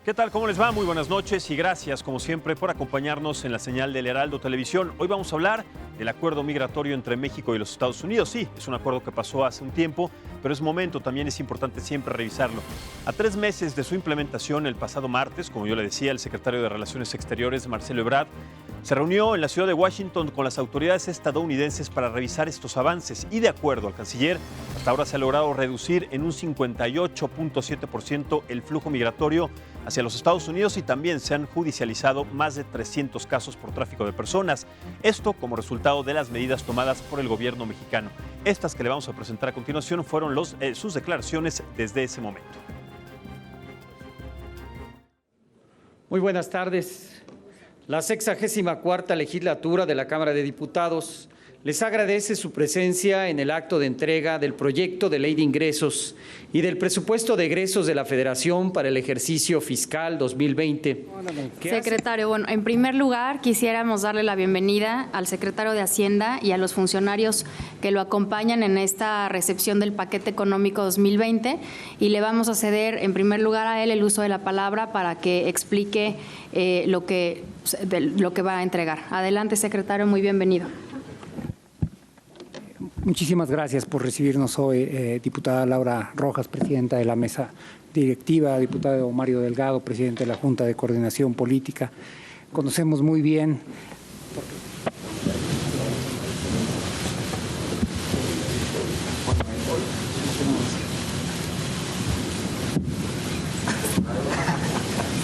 ¿Qué tal? ¿Cómo les va? Muy buenas noches y gracias, como siempre, por acompañarnos en la señal del Heraldo Televisión. Hoy vamos a hablar del acuerdo migratorio entre México y los Estados Unidos. Sí, es un acuerdo que pasó hace un tiempo, pero es momento, también es importante siempre revisarlo. A 3 meses de su implementación, el pasado martes, como yo le decía, el secretario de Relaciones Exteriores, Marcelo Ebrard, se reunió en la ciudad de Washington con las autoridades estadounidenses para revisar estos avances y, de acuerdo al canciller, hasta ahora se ha logrado reducir en un 58.7% el flujo migratorio hacia los Estados Unidos y también se han judicializado más de 300 casos por tráfico de personas. Esto como resultado de las medidas tomadas por el gobierno mexicano. Estas que le vamos a presentar a continuación fueron sus declaraciones desde ese momento. Muy buenas tardes. La 64ª legislatura de la Cámara de Diputados les agradece su presencia en el acto de entrega del proyecto de ley de ingresos y del presupuesto de egresos de la Federación para el ejercicio fiscal 2020. Secretario, bueno, en primer lugar quisiéramos darle la bienvenida al secretario de Hacienda y a los funcionarios que lo acompañan en esta recepción del paquete económico 2020 y le vamos a ceder en primer lugar a él el uso de la palabra para que explique lo que va a entregar. Adelante, secretario, muy bienvenido. Muchísimas gracias por recibirnos hoy, diputada Laura Rojas, presidenta de la mesa directiva, diputado Mario Delgado, presidente de la Junta de Coordinación Política. Conocemos muy bien.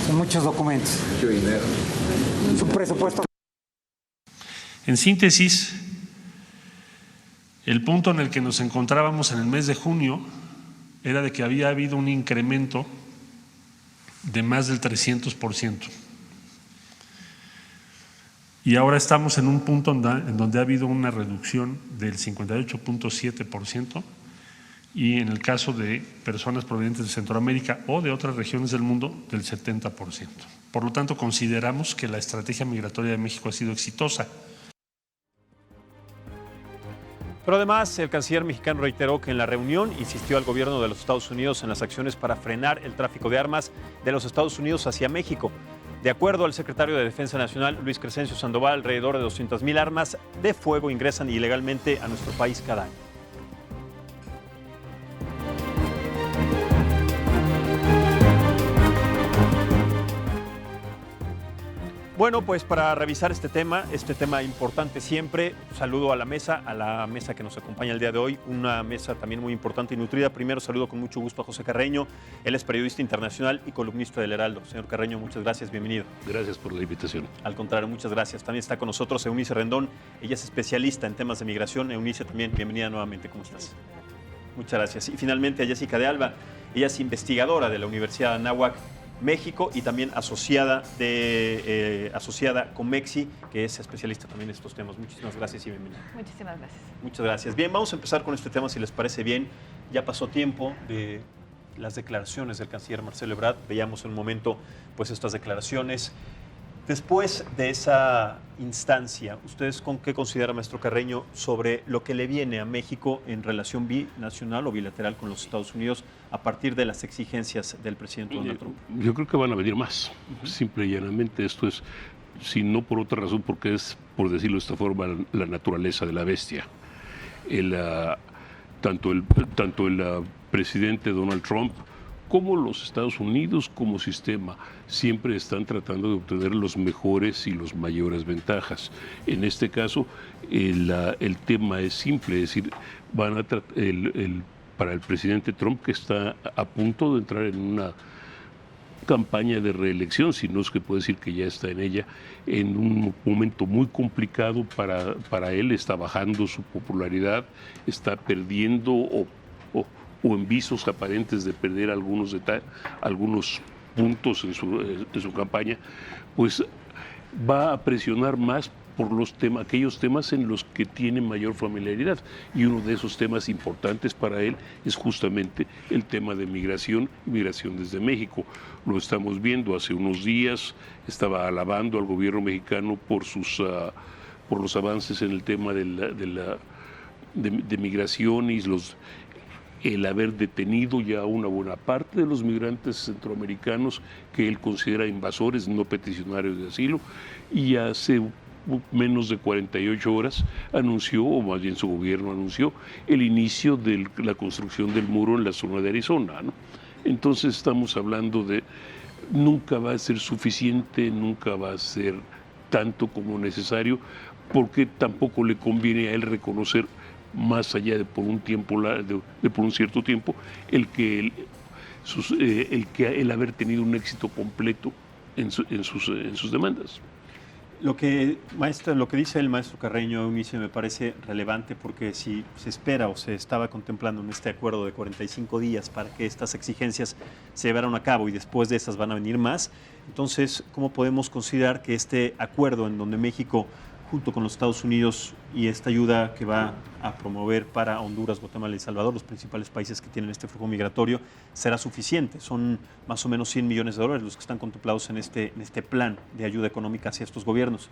Son muchos documentos. Mucho dinero. Su presupuesto. En síntesis, el punto en el que nos encontrábamos en el mes de junio era de que había habido un incremento de más del 300%. Y ahora estamos en un punto en donde ha habido una reducción del 58.7% y en el caso de personas provenientes de Centroamérica o de otras regiones del mundo del 70%. Por lo tanto, consideramos que la estrategia migratoria de México ha sido exitosa. Pero además, el canciller mexicano reiteró que en la reunión insistió al gobierno de los Estados Unidos en las acciones para frenar el tráfico de armas de los Estados Unidos hacia México. De acuerdo al secretario de Defensa Nacional, Luis Crescencio Sandoval, alrededor de 200,000 armas de fuego ingresan ilegalmente a nuestro país cada año. Bueno, pues para revisar este tema importante siempre, saludo a la mesa que nos acompaña el día de hoy, una mesa también muy importante y nutrida. Primero saludo con mucho gusto a José Carreño, él es periodista internacional y columnista del Heraldo. Señor Carreño, muchas gracias, bienvenido. Gracias por la invitación. Al contrario, muchas gracias. También está con nosotros Eunice Rendón, ella es especialista en temas de migración. Eunice, también bienvenida nuevamente, ¿cómo estás? Muchas gracias. Y finalmente a Jessica de Alba, ella es investigadora de la Universidad de Anáhuac, México, y también asociada con Mexi, que es especialista también en estos temas. Muchísimas gracias y bienvenida. Muchísimas gracias. Muchas gracias. Bien, vamos a empezar con este tema, si les parece bien. Ya pasó tiempo de las declaraciones del canciller Marcelo Ebrard. Veíamos en un momento pues estas declaraciones. Después de esa instancia, ¿ustedes con qué considera, maestro Carreño, sobre lo que le viene a México en relación binacional o bilateral con los Estados Unidos a partir de las exigencias del presidente Donald Trump? Yo creo que van a venir más. Simple y llanamente esto es, si no por otra razón, porque es, por decirlo de esta forma, la naturaleza de la bestia. Tanto el presidente Donald Trump como los Estados Unidos como sistema siempre están tratando de obtener los mejores y los mayores ventajas. En este caso, el tema es simple, es decir, para el presidente Trump, que está a punto de entrar en una campaña de reelección, si no es que puede decir que ya está en ella, en un momento muy complicado para él, está bajando su popularidad, está perdiendo o en visos aparentes de perder algunos puntos en su campaña, pues va a presionar más por aquellos temas en los que tiene mayor familiaridad. Y uno de esos temas importantes para él es justamente el tema de migración desde México. Lo estamos viendo hace unos días, estaba alabando al gobierno mexicano por los avances en el tema de migración y el haber detenido ya una buena parte de los migrantes centroamericanos que él considera invasores, no peticionarios de asilo, y hace menos de 48 horas anunció, o más bien su gobierno anunció, el inicio de la construcción del muro en la zona de Arizona, ¿no? Entonces estamos hablando de nunca va a ser suficiente, nunca va a ser tanto como necesario, porque tampoco le conviene a él reconocer más allá de por un tiempo, por un cierto tiempo, el haber tenido un éxito completo en sus demandas. Lo que dice el maestro Carreño Eunice me parece relevante, porque si se espera o se estaba contemplando en este acuerdo de 45 días para que estas exigencias se llevaran a cabo y después de esas van a venir más, entonces, ¿cómo podemos considerar que este acuerdo en donde México, junto con los Estados Unidos y esta ayuda que va a promover para Honduras, Guatemala y El Salvador, los principales países que tienen este flujo migratorio, será suficiente? Son más o menos $100 millones los que están contemplados en este plan de ayuda económica hacia estos gobiernos.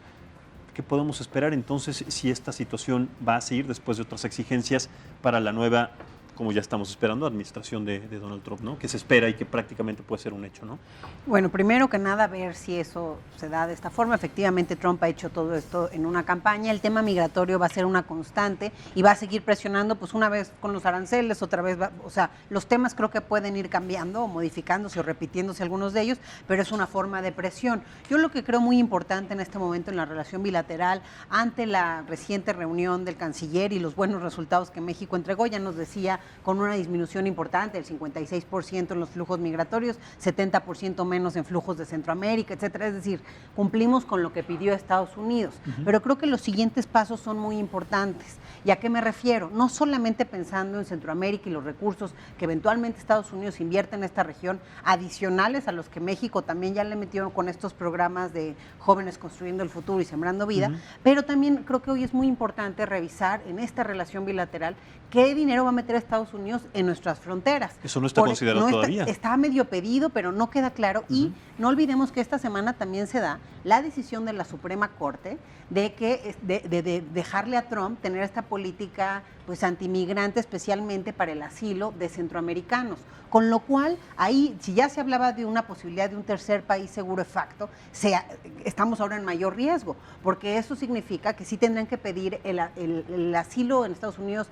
¿Qué podemos esperar entonces si esta situación va a seguir después de otras exigencias para la nueva, como ya estamos esperando, administración de Donald Trump, ¿no? Que se espera y que prácticamente puede ser un hecho, ¿no? Bueno, primero que nada, ver si eso se da de esta forma. Efectivamente, Trump ha hecho todo esto en una campaña. El tema migratorio va a ser una constante y va a seguir presionando, pues una vez con los aranceles, otra vez, o sea, los temas creo que pueden ir cambiando o modificándose o repitiéndose algunos de ellos, pero es una forma de presión. Yo lo que creo muy importante en este momento en la relación bilateral, ante la reciente reunión del canciller y los buenos resultados que México entregó, ya nos decía, con una disminución importante, del 56% en los flujos migratorios, 70% menos en flujos de Centroamérica, etcétera. Es decir, cumplimos con lo que pidió Estados Unidos. Pero creo que los siguientes pasos son muy importantes. ¿Y a qué me refiero? No solamente pensando en Centroamérica y los recursos que eventualmente Estados Unidos invierte en esta región, adicionales a los que México también ya le metió con estos programas de Jóvenes Construyendo el Futuro y Sembrando Vida, pero también creo que hoy es muy importante revisar en esta relación bilateral qué dinero va a meter Estados Unidos en nuestras fronteras. Eso no está considerado todavía. Está medio pedido, pero no queda claro. Y no olvidemos que esta semana también se da la decisión de la Suprema Corte de dejarle a Trump tener esta política pues antimigrante, especialmente para el asilo de centroamericanos. Con lo cual, ahí, si ya se hablaba de una posibilidad de un tercer país seguro de facto, estamos ahora en mayor riesgo, porque eso significa que sí tendrán que pedir el asilo en Estados Unidos,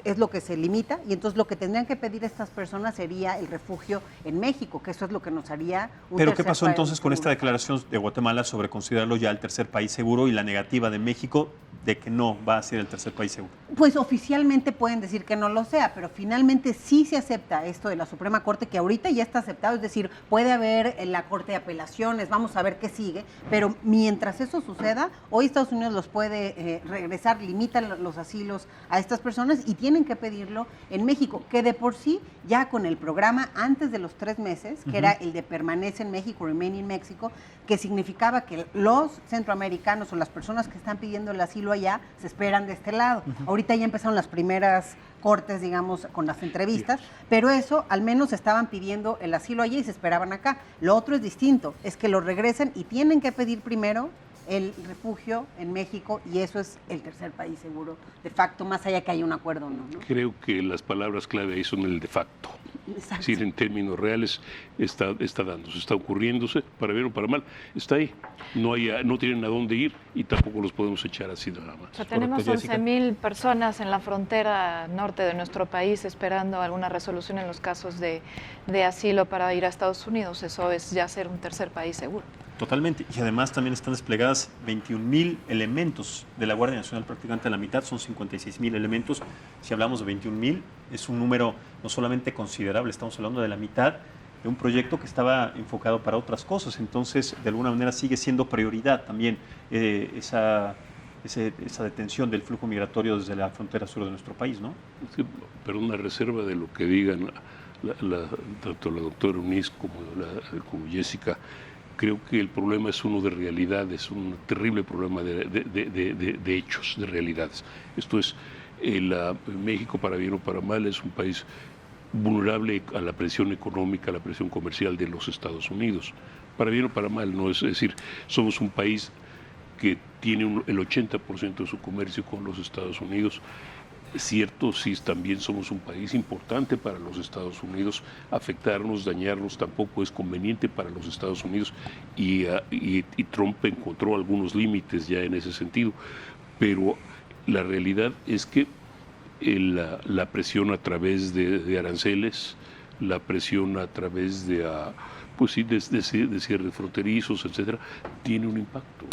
es lo que se limita, y entonces lo que tendrían que pedir estas personas sería el refugio en México, que eso es lo que nos haría un ¿Pero tercer qué pasó país entonces con seguro? esta declaración de Guatemala sobre considerarlo ya el tercer país seguro y la negativa de México de que no va a ser el tercer país seguro? Pues oficialmente pueden decir que no lo sea, pero finalmente sí se acepta esto de la Suprema Corte, que ahorita ya está aceptado, es decir, puede haber en la Corte de Apelaciones, vamos a ver qué sigue, pero mientras eso suceda, hoy Estados Unidos los puede regresar, limita los asilos a estas personas y tienen que pedirlo en México, que de por sí ya con el programa antes de los 3 meses, que era el de Permanece en México, Remain in México, que significaba que los centroamericanos o las personas que están pidiendo el asilo allá se esperan de este lado. Ahorita ya empezaron las primeras cortes, digamos, con las entrevistas, pero eso al menos estaban pidiendo el asilo allá y se esperaban acá. Lo otro es distinto, es que lo regresen y tienen que pedir primero el refugio en México, y eso es el tercer país seguro de facto, más allá que haya un acuerdo o no, ¿no? Creo que las palabras clave ahí son el de facto. Exacto. Es decir, en términos reales está dándose, está ocurriéndose, para bien o para mal, está ahí. No tienen a dónde ir y tampoco los podemos echar así nada más. O sea, tenemos 11,000 personas en la frontera norte de nuestro país esperando alguna resolución en los casos de asilo para ir a Estados Unidos. Eso es ya ser un tercer país seguro. Totalmente. Y además también están desplegadas 21,000 elementos de la Guardia Nacional, prácticamente la mitad, son 56,000 elementos. Si hablamos de 21,000, es un número no solamente considerable, estamos hablando de la mitad de un proyecto que estaba enfocado para otras cosas. Entonces, de alguna manera sigue siendo prioridad también esa detención del flujo migratorio desde la frontera sur de nuestro país, ¿no? Pero una reserva de lo que digan tanto la doctora Eunice como Jessica. Creo que el problema es uno de realidades, un terrible problema de hechos, de realidades. Esto es, México, para bien o para mal, es un país vulnerable a la presión económica, a la presión comercial de los Estados Unidos. Para bien o para mal, ¿no? Es decir, somos un país que tiene el 80% de su comercio con los Estados Unidos. cierto, sí, también somos un país importante para los Estados Unidos. Afectarnos, dañarnos tampoco es conveniente para los Estados Unidos y Trump encontró algunos límites ya en ese sentido. Pero la realidad es que la presión a través de aranceles, la presión a través de cierres fronterizos, etcétera, tiene un impacto.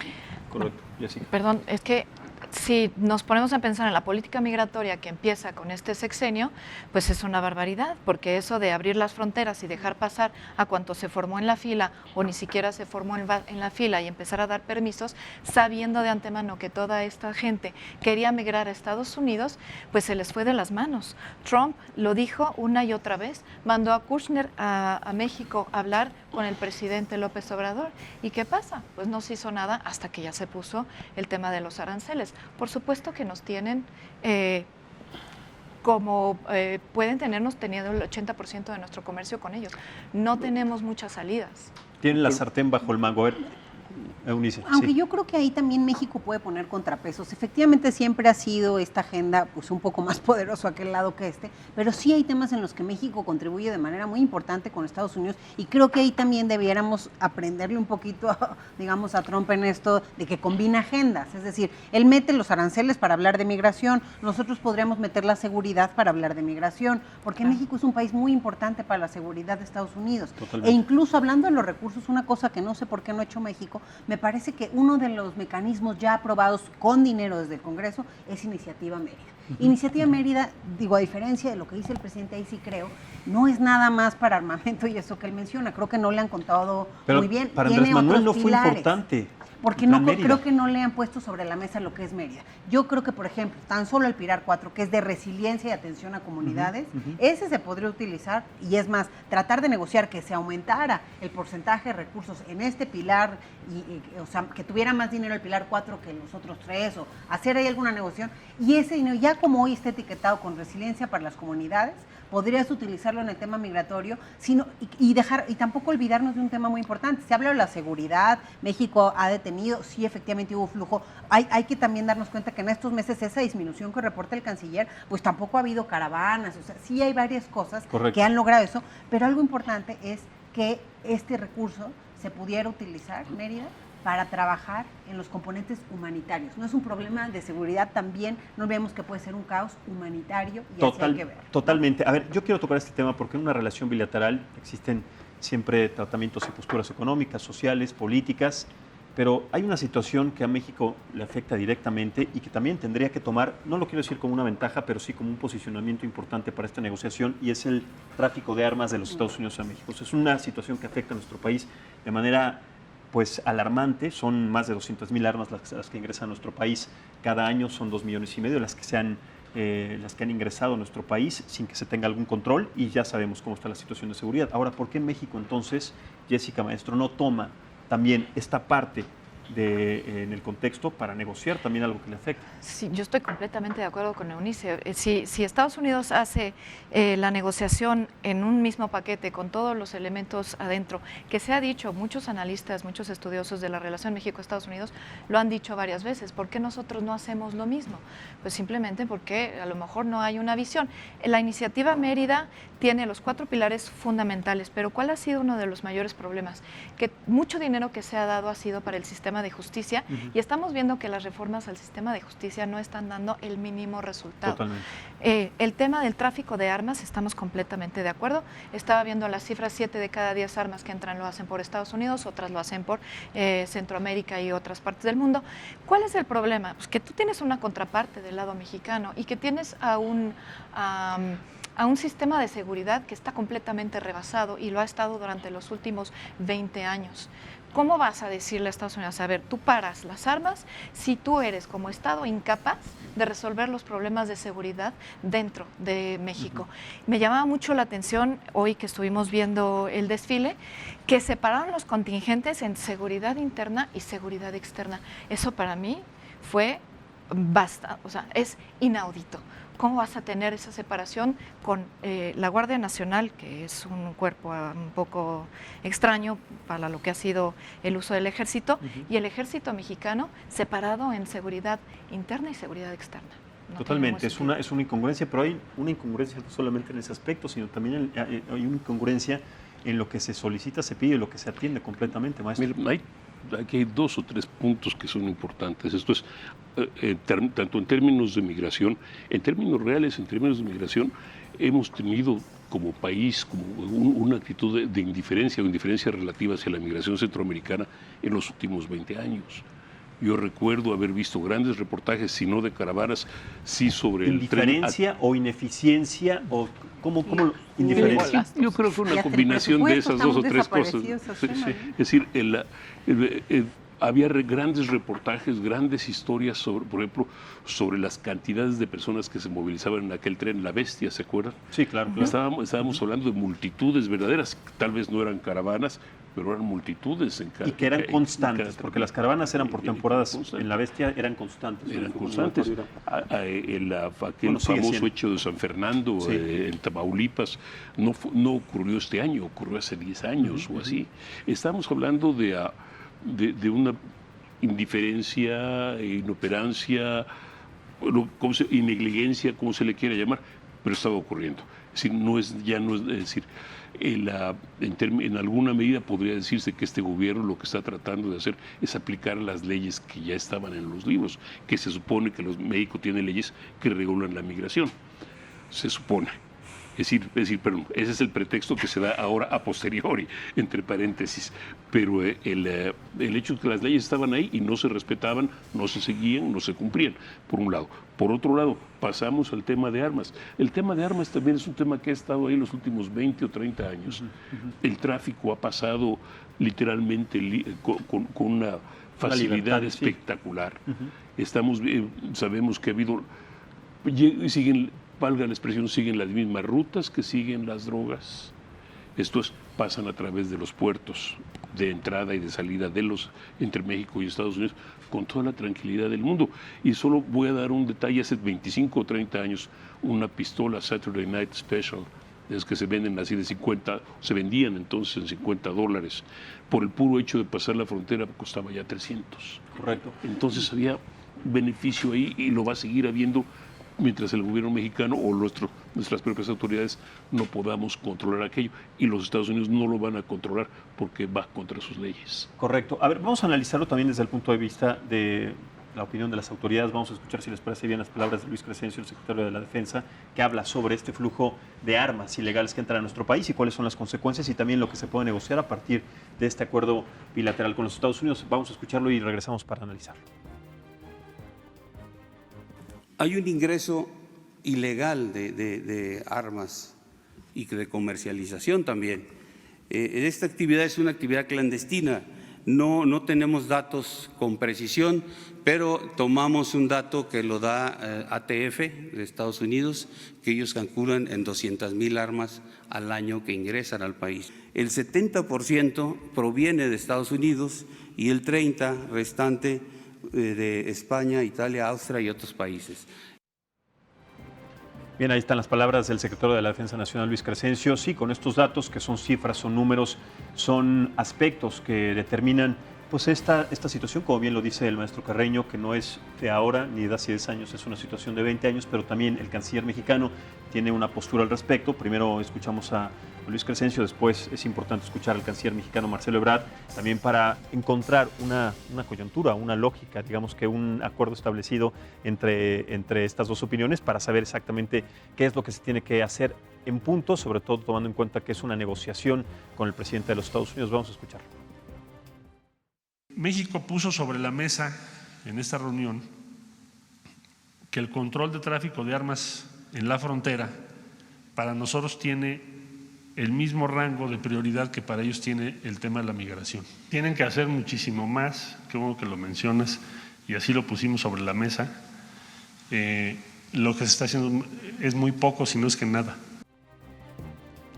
Correcto. Jessica. Perdón, es que si nos ponemos a pensar en la política migratoria que empieza con este sexenio, pues es una barbaridad, porque eso de abrir las fronteras y dejar pasar a cuanto se formó en la fila o ni siquiera se formó en la fila y empezar a dar permisos, sabiendo de antemano que toda esta gente quería migrar a Estados Unidos, pues se les fue de las manos. Trump lo dijo una y otra vez, mandó a Kushner a México a hablar con el presidente López Obrador. ¿Y qué pasa? Pues no se hizo nada hasta que ya se puso el tema de los aranceles. Por supuesto que nos tienen pueden tenernos teniendo el 80% de nuestro comercio con ellos. No tenemos muchas salidas. Tienen la sartén bajo el mango. A ver, Eunice. Aunque Sí. yo creo que ahí también México puede poner contrapesos. Efectivamente siempre ha sido esta agenda pues un poco más poderoso aquel lado que pero sí hay temas en los que México contribuye de manera muy importante con Estados Unidos y creo que ahí también debiéramos aprenderle un poquito, digamos, a Trump en esto de que combina agendas. Es decir, él mete los aranceles para hablar de migración, nosotros podríamos meter la seguridad para hablar de migración, porque México es un país muy importante para la seguridad de Estados Unidos. Totalmente. E incluso hablando de los recursos, una cosa que no sé por qué no ha hecho México, me parece que uno de los mecanismos ya aprobados con dinero desde el Congreso es Iniciativa Mérida. Iniciativa Mérida, digo, a diferencia de lo que dice el presidente, ahí sí creo, no es nada más para armamento y eso que él menciona. Creo que no le han contado Pero muy bien. para Tiene Andrés Manuel otros no fue pilares. importante. Porque la no Mérida. creo que no le han puesto sobre la mesa lo que es Mérida. Yo creo que, por ejemplo, tan solo el Pilar 4, que es de resiliencia y atención a comunidades, ese se podría utilizar y es más, tratar de negociar que se aumentara el porcentaje de recursos en este pilar, o sea, que tuviera más dinero el Pilar 4 que los otros 3, o hacer ahí alguna negociación. Y ese dinero, ya como hoy está etiquetado con resiliencia para las comunidades, podrías utilizarlo en el tema migratorio, y tampoco olvidarnos de un tema muy importante. Se habla de la seguridad, México ha detenido, sí, efectivamente hubo flujo. Hay que también darnos cuenta que en estos meses esa disminución que reporta el canciller, pues tampoco ha habido caravanas, o sea, sí hay varias cosas Correcto. que han logrado eso, pero algo importante es que este recurso se pudiera utilizar, Mérida, para trabajar en los componentes humanitarios. No es un problema de seguridad, también no vemos que puede ser un caos humanitario y así hay que ver. Totalmente. A ver, yo quiero tocar este tema porque en una relación bilateral existen siempre tratamientos y posturas económicas, sociales, políticas, pero hay una situación que a México le afecta directamente y que también tendría que tomar, no lo quiero decir como una ventaja, pero sí como un posicionamiento importante para esta negociación, y es el tráfico de armas de los Estados Unidos a México. O sea, es una situación que afecta a nuestro país de manera pues alarmante. Son más de 200,000 armas las que ingresan a nuestro país cada año, son 2,5 millones las que han ingresado a nuestro país sin que se tenga algún control, y ya sabemos cómo está la situación de seguridad. Ahora, ¿por qué México entonces, Jessica Maestro, no toma también esta parte en el contexto para negociar también algo que le afecta? Sí, yo estoy completamente de acuerdo con Eunice. Si Estados Unidos hace la negociación en un mismo paquete con todos los elementos adentro, que se ha dicho, muchos analistas, muchos estudiosos de la relación México-Estados Unidos lo han dicho varias veces, ¿por qué nosotros no hacemos lo mismo? Pues simplemente porque a lo mejor no hay una visión. La iniciativa Mérida tiene los 4 pilares fundamentales, pero ¿cuál ha sido uno de los mayores problemas? Que mucho dinero que se ha dado ha sido para el sistema de justicia, y estamos viendo que las reformas al sistema de justicia no están dando el mínimo resultado. Totalmente. El tema del tráfico de armas, estamos completamente de acuerdo. Estaba viendo las cifras, 7 de cada 10 armas que entran lo hacen por Estados Unidos, otras lo hacen por Centroamérica y otras partes del mundo. ¿Cuál es el problema? Pues que tú tienes una contraparte del lado mexicano y que tienes a un sistema de seguridad que está completamente rebasado y lo ha estado durante los últimos 20 años. ¿Cómo vas a decirle a Estados Unidos, a ver, tú paras las armas si tú eres como Estado incapaz de resolver los problemas de seguridad dentro de México? Me llamaba mucho la atención hoy que estuvimos viendo el desfile, que separaron los contingentes en seguridad interna y seguridad externa. Eso para mí fue es inaudito. ¿Cómo vas a tener esa separación con la Guardia Nacional, que es un cuerpo un poco extraño para lo que ha sido el uso del ejército, y el ejército mexicano separado en seguridad interna y seguridad externa? Totalmente, es una incongruencia, pero hay una incongruencia no solamente en ese aspecto, sino también hay una incongruencia en lo que se solicita, se pide y lo que se atiende completamente, maestro. Mira, aquí hay 2 o 3 puntos que son importantes. Esto es, tanto en términos de migración, en términos reales, en términos de migración, hemos tenido como país como una actitud de indiferencia o indiferencia relativa hacia la migración centroamericana en los últimos 20 años. Yo recuerdo haber visto grandes reportajes, si no de caravanas, sí sobre el tren. ¿Indiferencia o ineficiencia o cómo indiferencia? Yo creo que una combinación de esas 2 o 3 cosas. Sí. Es decir, había grandes reportajes, grandes historias sobre, por ejemplo, sobre las cantidades de personas que se movilizaban en aquel tren, La Bestia, ¿se acuerdan? Sí, claro. Estábamos hablando de multitudes verdaderas, tal vez no eran caravanas, pero eran multitudes en cada. Y que eran constantes, porque las caravanas eran por temporadas, en La Bestia eran constantes. Eran constantes. Aquel famoso hecho de San Fernando, en Tamaulipas, no ocurrió este año, ocurrió hace 10 años o así. Estamos hablando de una indiferencia, inoperancia, y negligencia, como se le quiera llamar, pero estaba ocurriendo. Es decir, en alguna medida podría decirse que este gobierno lo que está tratando de hacer es aplicar las leyes que ya estaban en los libros, que se supone que México tiene leyes que regulan la migración. Se supone. Es decir, perdón, ese es el pretexto que se da ahora a posteriori, entre paréntesis. Pero el hecho de que las leyes estaban ahí y no se respetaban, no se seguían, no se cumplían, por un lado. Por otro lado, pasamos al tema de armas. El tema de armas también es un tema que ha estado ahí los últimos 20 o 30 años. El tráfico ha pasado literalmente con una facilidad espectacular. Sabemos que ha habido, valga la expresión, siguen las mismas rutas que siguen las drogas. Estos pasan a través de los puertos de entrada y de salida entre México y Estados Unidos con toda la tranquilidad del mundo. Y solo voy a dar un detalle: hace 25 o 30 años, una pistola Saturday Night Special, es que se venden así de 50, se vendían entonces en $50. Por el puro hecho de pasar la frontera costaba ya 300. Correcto. Entonces había beneficio ahí y lo va a seguir habiendo mientras el gobierno mexicano o nuestras propias autoridades no podamos controlar aquello, y los Estados Unidos no lo van a controlar porque va contra sus leyes. Correcto. A ver, vamos a analizarlo también desde el punto de vista de la opinión de las autoridades. Vamos a escuchar, si les parece bien, las palabras de Luis Crescencio, el secretario de la Defensa, que habla sobre este flujo de armas ilegales que entran a nuestro país y cuáles son las consecuencias y también lo que se puede negociar a partir de este acuerdo bilateral con los Estados Unidos. Vamos a escucharlo y regresamos para analizarlo. Hay un ingreso ilegal de armas y de comercialización también. Esta actividad es una actividad clandestina. No tenemos datos con precisión, pero tomamos un dato que lo da ATF de Estados Unidos, que ellos calculan en 200,000 armas al año que ingresan al país. El 70% proviene de Estados Unidos y el 30% restante de España, Italia, Austria y otros países. Bien, ahí están las palabras del secretario de la Defensa Nacional, Luis Crescencio. Sí, con estos datos, que son cifras, son números, son aspectos que determinan pues esta situación, como bien lo dice el maestro Carreño, que no es de ahora ni de hace 10 años, es una situación de 20 años, pero también el canciller mexicano tiene una postura al respecto. Primero escuchamos a Luis Crescencio, después es importante escuchar al canciller mexicano Marcelo Ebrard, también para encontrar una coyuntura, una lógica, digamos que un acuerdo establecido entre estas dos opiniones para saber exactamente qué es lo que se tiene que hacer en punto, sobre todo tomando en cuenta que es una negociación con el presidente de los Estados Unidos. Vamos a escucharlo. México puso sobre la mesa en esta reunión que el control de tráfico de armas en la frontera para nosotros tiene el mismo rango de prioridad que para ellos tiene el tema de la migración. Tienen que hacer muchísimo más, qué bueno que lo mencionas, y así lo pusimos sobre la mesa. Lo que se está haciendo es muy poco, si no es que nada.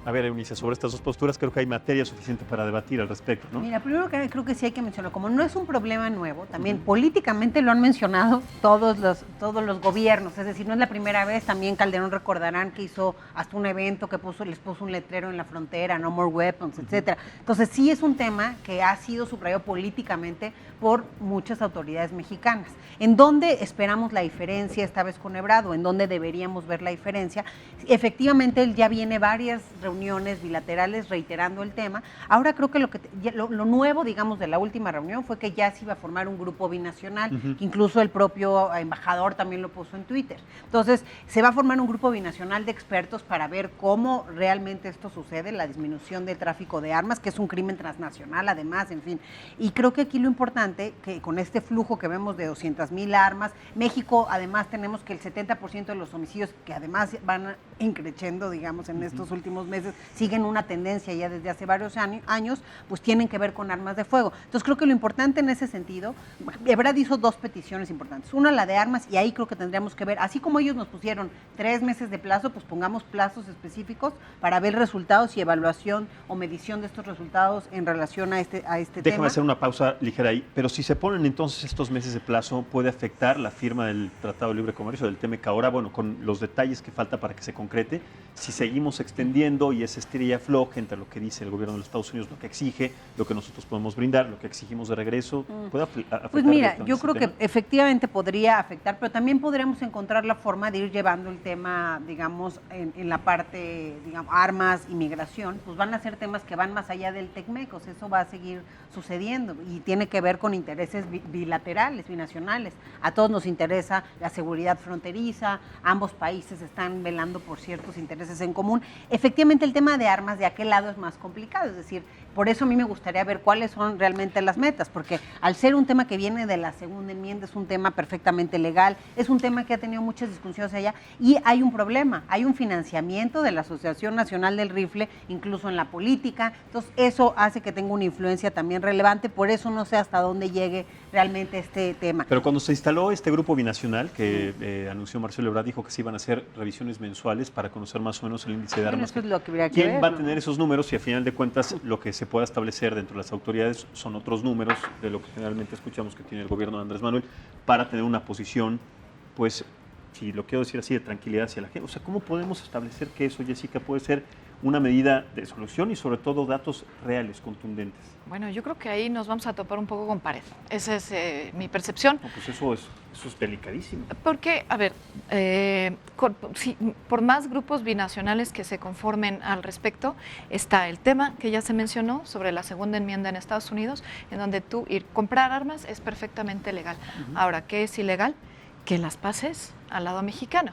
A ver, Eunice, sobre estas dos posturas creo que hay materia suficiente para debatir al respecto, ¿no? Mira, primero que creo que sí hay que mencionarlo, como no es un problema nuevo, también políticamente lo han mencionado todos los gobiernos, es decir, no es la primera vez, también Calderón recordarán que hizo hasta un evento que les puso un letrero en la frontera, no more weapons, etcétera. Entonces sí es un tema que ha sido subrayado políticamente por muchas autoridades mexicanas. ¿En dónde esperamos la diferencia esta vez con Ebrard? ¿En dónde deberíamos ver la diferencia? Efectivamente, él ya viene varias reuniones bilaterales reiterando el tema. Ahora creo que lo nuevo, digamos, de la última reunión fue que ya se iba a formar un grupo binacional, que incluso el propio embajador también lo puso en Twitter. Entonces, se va a formar un grupo binacional de expertos para ver cómo realmente esto sucede, la disminución del tráfico de armas, que es un crimen transnacional además, en fin. Y creo que aquí lo importante, que con este flujo que vemos de 200,000 armas, México además tenemos que el 70% de los homicidios, que además van increciendo, digamos, en estos últimos meses, siguen una tendencia ya desde hace varios años, pues tienen que ver con armas de fuego. Entonces creo que lo importante en ese sentido, Ebrard hizo dos peticiones importantes. Una, la de armas, y ahí creo que tendríamos que ver, así como ellos nos pusieron 3 meses de plazo, pues pongamos plazos específicos para ver resultados y evaluación o medición de estos resultados en relación a este tema. Déjame hacer una pausa ligera ahí, pero si se ponen entonces estos meses de plazo, ¿puede afectar la firma del Tratado de Libre Comercio, del TEMEC ahora? Bueno, con los detalles que falta para que se concrete, si seguimos extendiendo y esa estrella afloja entre lo que dice el gobierno de los Estados Unidos, lo que exige, lo que nosotros podemos brindar, lo que exigimos de regreso, ¿puede afectar? Pues mira, yo creo que efectivamente podría afectar, pero también podríamos encontrar la forma de ir llevando el tema, digamos, en la parte, digamos, armas, inmigración, pues van a ser temas que van más allá del TECMEC, o sea, eso va a seguir sucediendo y tiene que ver con intereses bilaterales, binacionales. A todos nos interesa la seguridad fronteriza, ambos países están velando por ciertos intereses en común. Efectivamente, el tema de armas de aquel lado es más complicado, es decir, por eso a mí me gustaría ver cuáles son realmente las metas, porque al ser un tema que viene de la segunda enmienda, es un tema perfectamente legal, es un tema que ha tenido muchas discusiones allá y hay un problema, hay un financiamiento de la Asociación Nacional del Rifle, incluso en la política, entonces eso hace que tenga una influencia también relevante, por eso no sé hasta dónde llegue realmente este tema. Pero cuando se instaló este grupo binacional que anunció Marcelo Ebrard, dijo que se iban a hacer revisiones mensuales para conocer más o menos el índice de armas. Eso es lo que habría que ¿Quién ver, va a tener esos números? Y a final de cuentas lo que se pueda establecer dentro de las autoridades son otros números de lo que generalmente escuchamos que tiene el gobierno de Andrés Manuel para tener una posición, pues, si lo quiero decir así, de tranquilidad hacia la gente. O sea, ¿cómo podemos establecer que eso, Jessica, puede ser una medida de solución y sobre todo datos reales, contundentes? Bueno, yo creo que ahí nos vamos a topar un poco con pared. Esa es mi percepción. No, pues eso es delicadísimo. Porque, a ver, por más grupos binacionales que se conformen al respecto, está el tema que ya se mencionó sobre la segunda enmienda en Estados Unidos, en donde tú comprar armas es perfectamente legal. Ahora, ¿qué es ilegal? Que las pases al lado mexicano.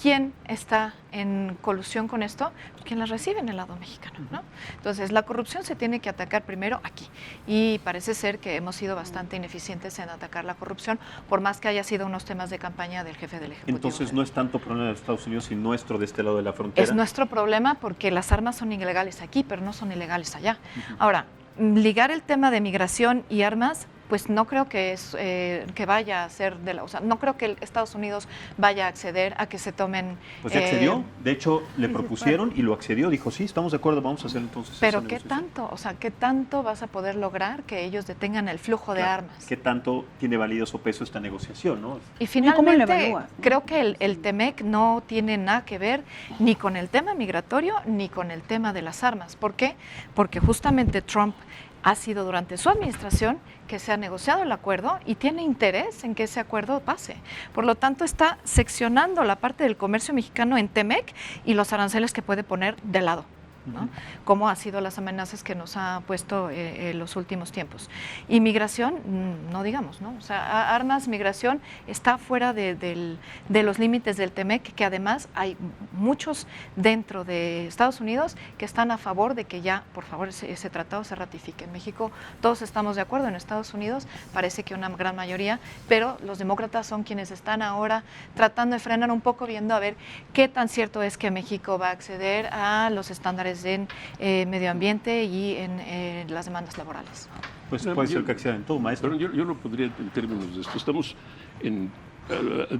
¿Quién está en colusión con esto? Quien las recibe en el lado mexicano, ¿no? Entonces, la corrupción se tiene que atacar primero aquí. Y parece ser que hemos sido bastante ineficientes en atacar la corrupción, por más que haya sido unos temas de campaña del jefe del Ejecutivo. Entonces, no es tanto problema de Estados Unidos y nuestro de este lado de la frontera. Es nuestro problema porque las armas son ilegales aquí, pero no son ilegales allá. Ahora, ligar el tema de migración y armas, pues no creo que que vaya a ser o sea, no creo que Estados Unidos vaya a acceder a que se tomen. Pues ya accedió, de hecho le propusieron y lo accedió, dijo sí, estamos de acuerdo, vamos a hacer entonces. Pero ¿qué tanto? O sea, ¿qué tanto vas a poder lograr que ellos detengan el flujo de armas? ¿Qué tanto tiene valioso peso esta negociación, no? Y finalmente creo que el TEMEC no tiene nada que ver ni con el tema migratorio ni con el tema de las armas. ¿Por qué? Porque justamente Trump ha sido durante su administración que se ha negociado el acuerdo y tiene interés en que ese acuerdo pase. Por lo tanto, está seccionando la parte del comercio mexicano en TEMEC y los aranceles que puede poner de lado, ¿no? Como han sido las amenazas que nos ha puesto en los últimos tiempos. Y migración, no digamos, ¿no? O sea, armas, migración está fuera de los límites del TEMEC, que además hay muchos dentro de Estados Unidos que están a favor de que ya, por favor, ese tratado se ratifique. En México todos estamos de acuerdo, en Estados Unidos parece que una gran mayoría, pero los demócratas son quienes están ahora tratando de frenar un poco, viendo a ver qué tan cierto es que México va a acceder a los estándares en medio ambiente y en las demandas laborales. Pues puede ser que accedan en todo, maestro. Pero yo no podría en términos de esto. Estamos en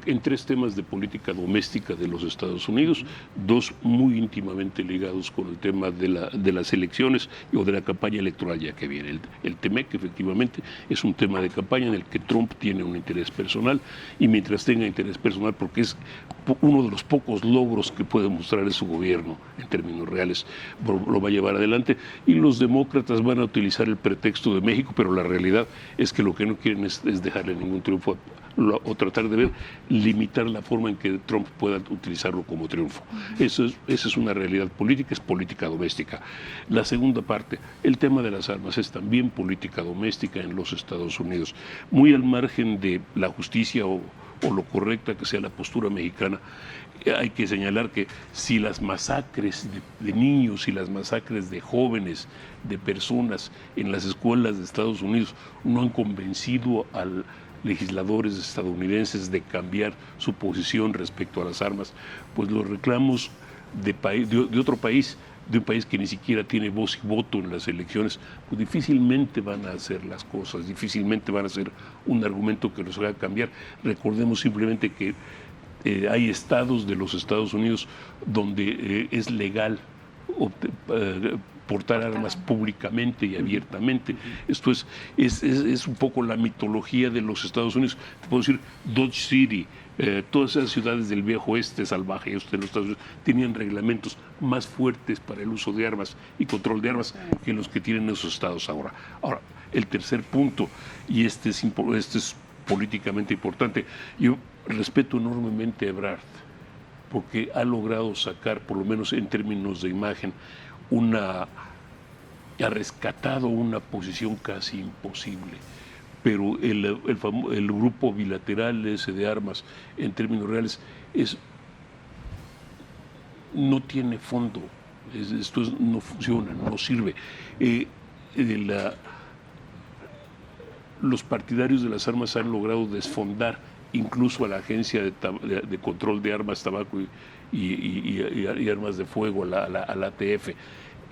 en 3 temas de política doméstica de los Estados Unidos, 2 muy íntimamente ligados con el tema de las elecciones o de la campaña electoral ya que viene. El TEMEC efectivamente es un tema de campaña en el que Trump tiene un interés personal, y mientras tenga interés personal, porque es uno de los pocos logros que puede mostrar en su gobierno en términos reales, lo va a llevar adelante, y los demócratas van a utilizar el pretexto de México, pero la realidad es que lo que no quieren es dejarle ningún triunfo o tratar de limitar la forma en que Trump pueda utilizarlo como triunfo. Esa es una realidad política, es política doméstica. La segunda parte, el tema de las armas, es también política doméstica en los Estados Unidos, muy al margen de la justicia o lo correcta que sea la postura mexicana. Hay que señalar que si las masacres de niños y las masacres de jóvenes, de personas en las escuelas de Estados Unidos no han convencido al legisladores estadounidenses de cambiar su posición respecto a las armas, pues los reclamos de otro país, de un país que ni siquiera tiene voz y voto en las elecciones, pues difícilmente van a hacer las cosas, difícilmente van a ser un argumento que los haga cambiar. Recordemos simplemente que hay estados de los Estados Unidos donde es legal portar armas públicamente y abiertamente. Esto es un poco la mitología de los Estados Unidos. Te puedo decir, Dodge City, todas esas ciudades del viejo oeste salvaje de los Estados Unidos tenían reglamentos más fuertes para el uso de armas y control de armas que los que tienen esos estados ahora. Ahora, el tercer punto, y este es políticamente importante, yo respeto enormemente a Ebrard, porque ha logrado sacar, por lo menos en términos de imagen, ha rescatado una posición casi imposible, pero el grupo bilateral ese de armas en términos reales no tiene fondo, no funciona, no sirve. Los partidarios de las armas han logrado desfondar incluso a la Agencia de Control de Armas, Tabaco y Armas de Fuego, a la ATF.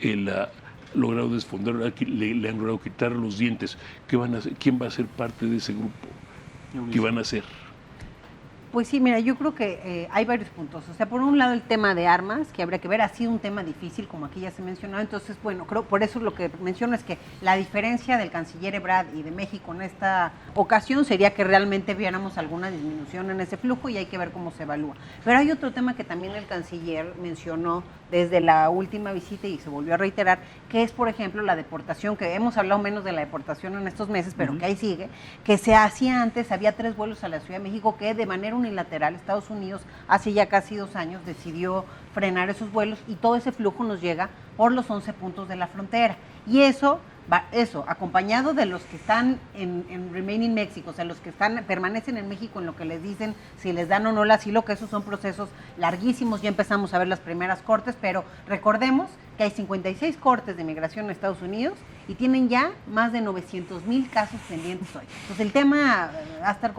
Ha logrado desfondar, le han logrado quitar los dientes. ¿Qué van a hacer? ¿Quién va a ser parte de ese grupo? ¿Qué van a hacer? Pues sí, mira, yo creo que hay varios puntos. O sea, por un lado el tema de armas, que habría que ver, ha sido un tema difícil, como aquí ya se mencionó. Entonces, bueno, creo por eso lo que menciono es que la diferencia del canciller Ebrard y de México en esta ocasión sería que realmente viéramos alguna disminución en ese flujo, y hay que ver cómo se evalúa. Pero hay otro tema que también el canciller mencionó desde la última visita y se volvió a reiterar, que es, por ejemplo, la deportación, que hemos hablado menos de la deportación en estos meses, pero que ahí sigue, que se hacía antes, había 3 vuelos a la Ciudad de México que de manera unilateral Estados Unidos hace ya casi 2 años decidió frenar esos vuelos, y todo ese flujo nos llega por los 11 puntos de la frontera. Y eso, acompañado de los que están en Remaining Mexico, o sea, los que permanecen en México en lo que les dicen si les dan o no el asilo, que esos son procesos larguísimos, ya empezamos a ver las primeras cortes, pero recordemos que hay 56 cortes de migración en Estados Unidos y tienen ya más de 900,000 casos pendientes hoy. Entonces el tema va a estar,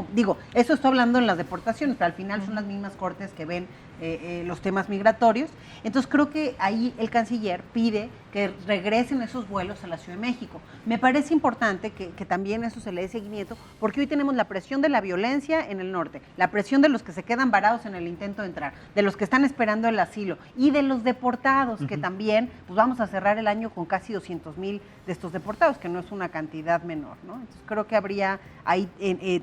eso estoy hablando en las deportaciones, pero al final son las mismas cortes que ven los temas migratorios. Entonces creo que ahí el canciller pide que regresen esos vuelos a la Ciudad de México. Me parece importante que también eso se le dé seguimiento, porque hoy tenemos la presión de la violencia en el norte, la presión de los que se quedan varados en el intento de entrar, de los que están esperando el asilo y de los deportados, que también, pues vamos a cerrar el año con casi 200,000 de estos deportados, que no es una cantidad menor, ¿no? Entonces creo que habría ahí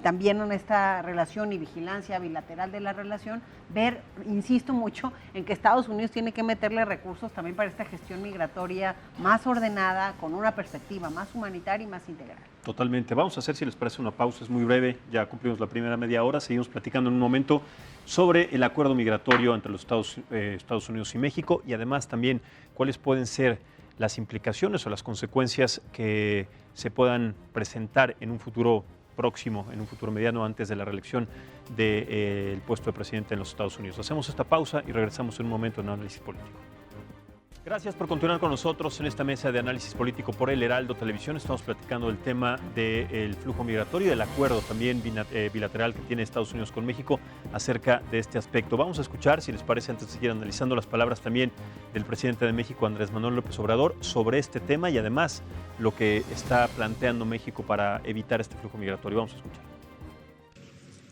también en esta relación y vigilancia bilateral de la relación, ver, insisto mucho, en que Estados Unidos tiene que meterle recursos también para esta gestión migratoria más ordenada, con una perspectiva más humanitaria y más integral. Totalmente. Vamos a hacer, si les parece, una pausa, es muy breve, ya cumplimos la primera media hora, seguimos platicando en un momento sobre el acuerdo migratorio entre los Estados Unidos y México, y además también cuáles pueden ser las implicaciones o las consecuencias que se puedan presentar en un futuro próximo, en un futuro mediano, antes de la reelección del puesto de presidente en los Estados Unidos. Hacemos esta pausa y regresamos en un momento en Análisis Político. Gracias por continuar con nosotros en esta mesa de análisis político por El Heraldo Televisión. Estamos platicando del tema del flujo migratorio y del acuerdo también bilateral que tiene Estados Unidos con México acerca de este aspecto. Vamos a escuchar, si les parece, antes de seguir analizando, las palabras también del presidente de México, Andrés Manuel López Obrador, sobre este tema y además lo que está planteando México para evitar este flujo migratorio. Vamos a escuchar.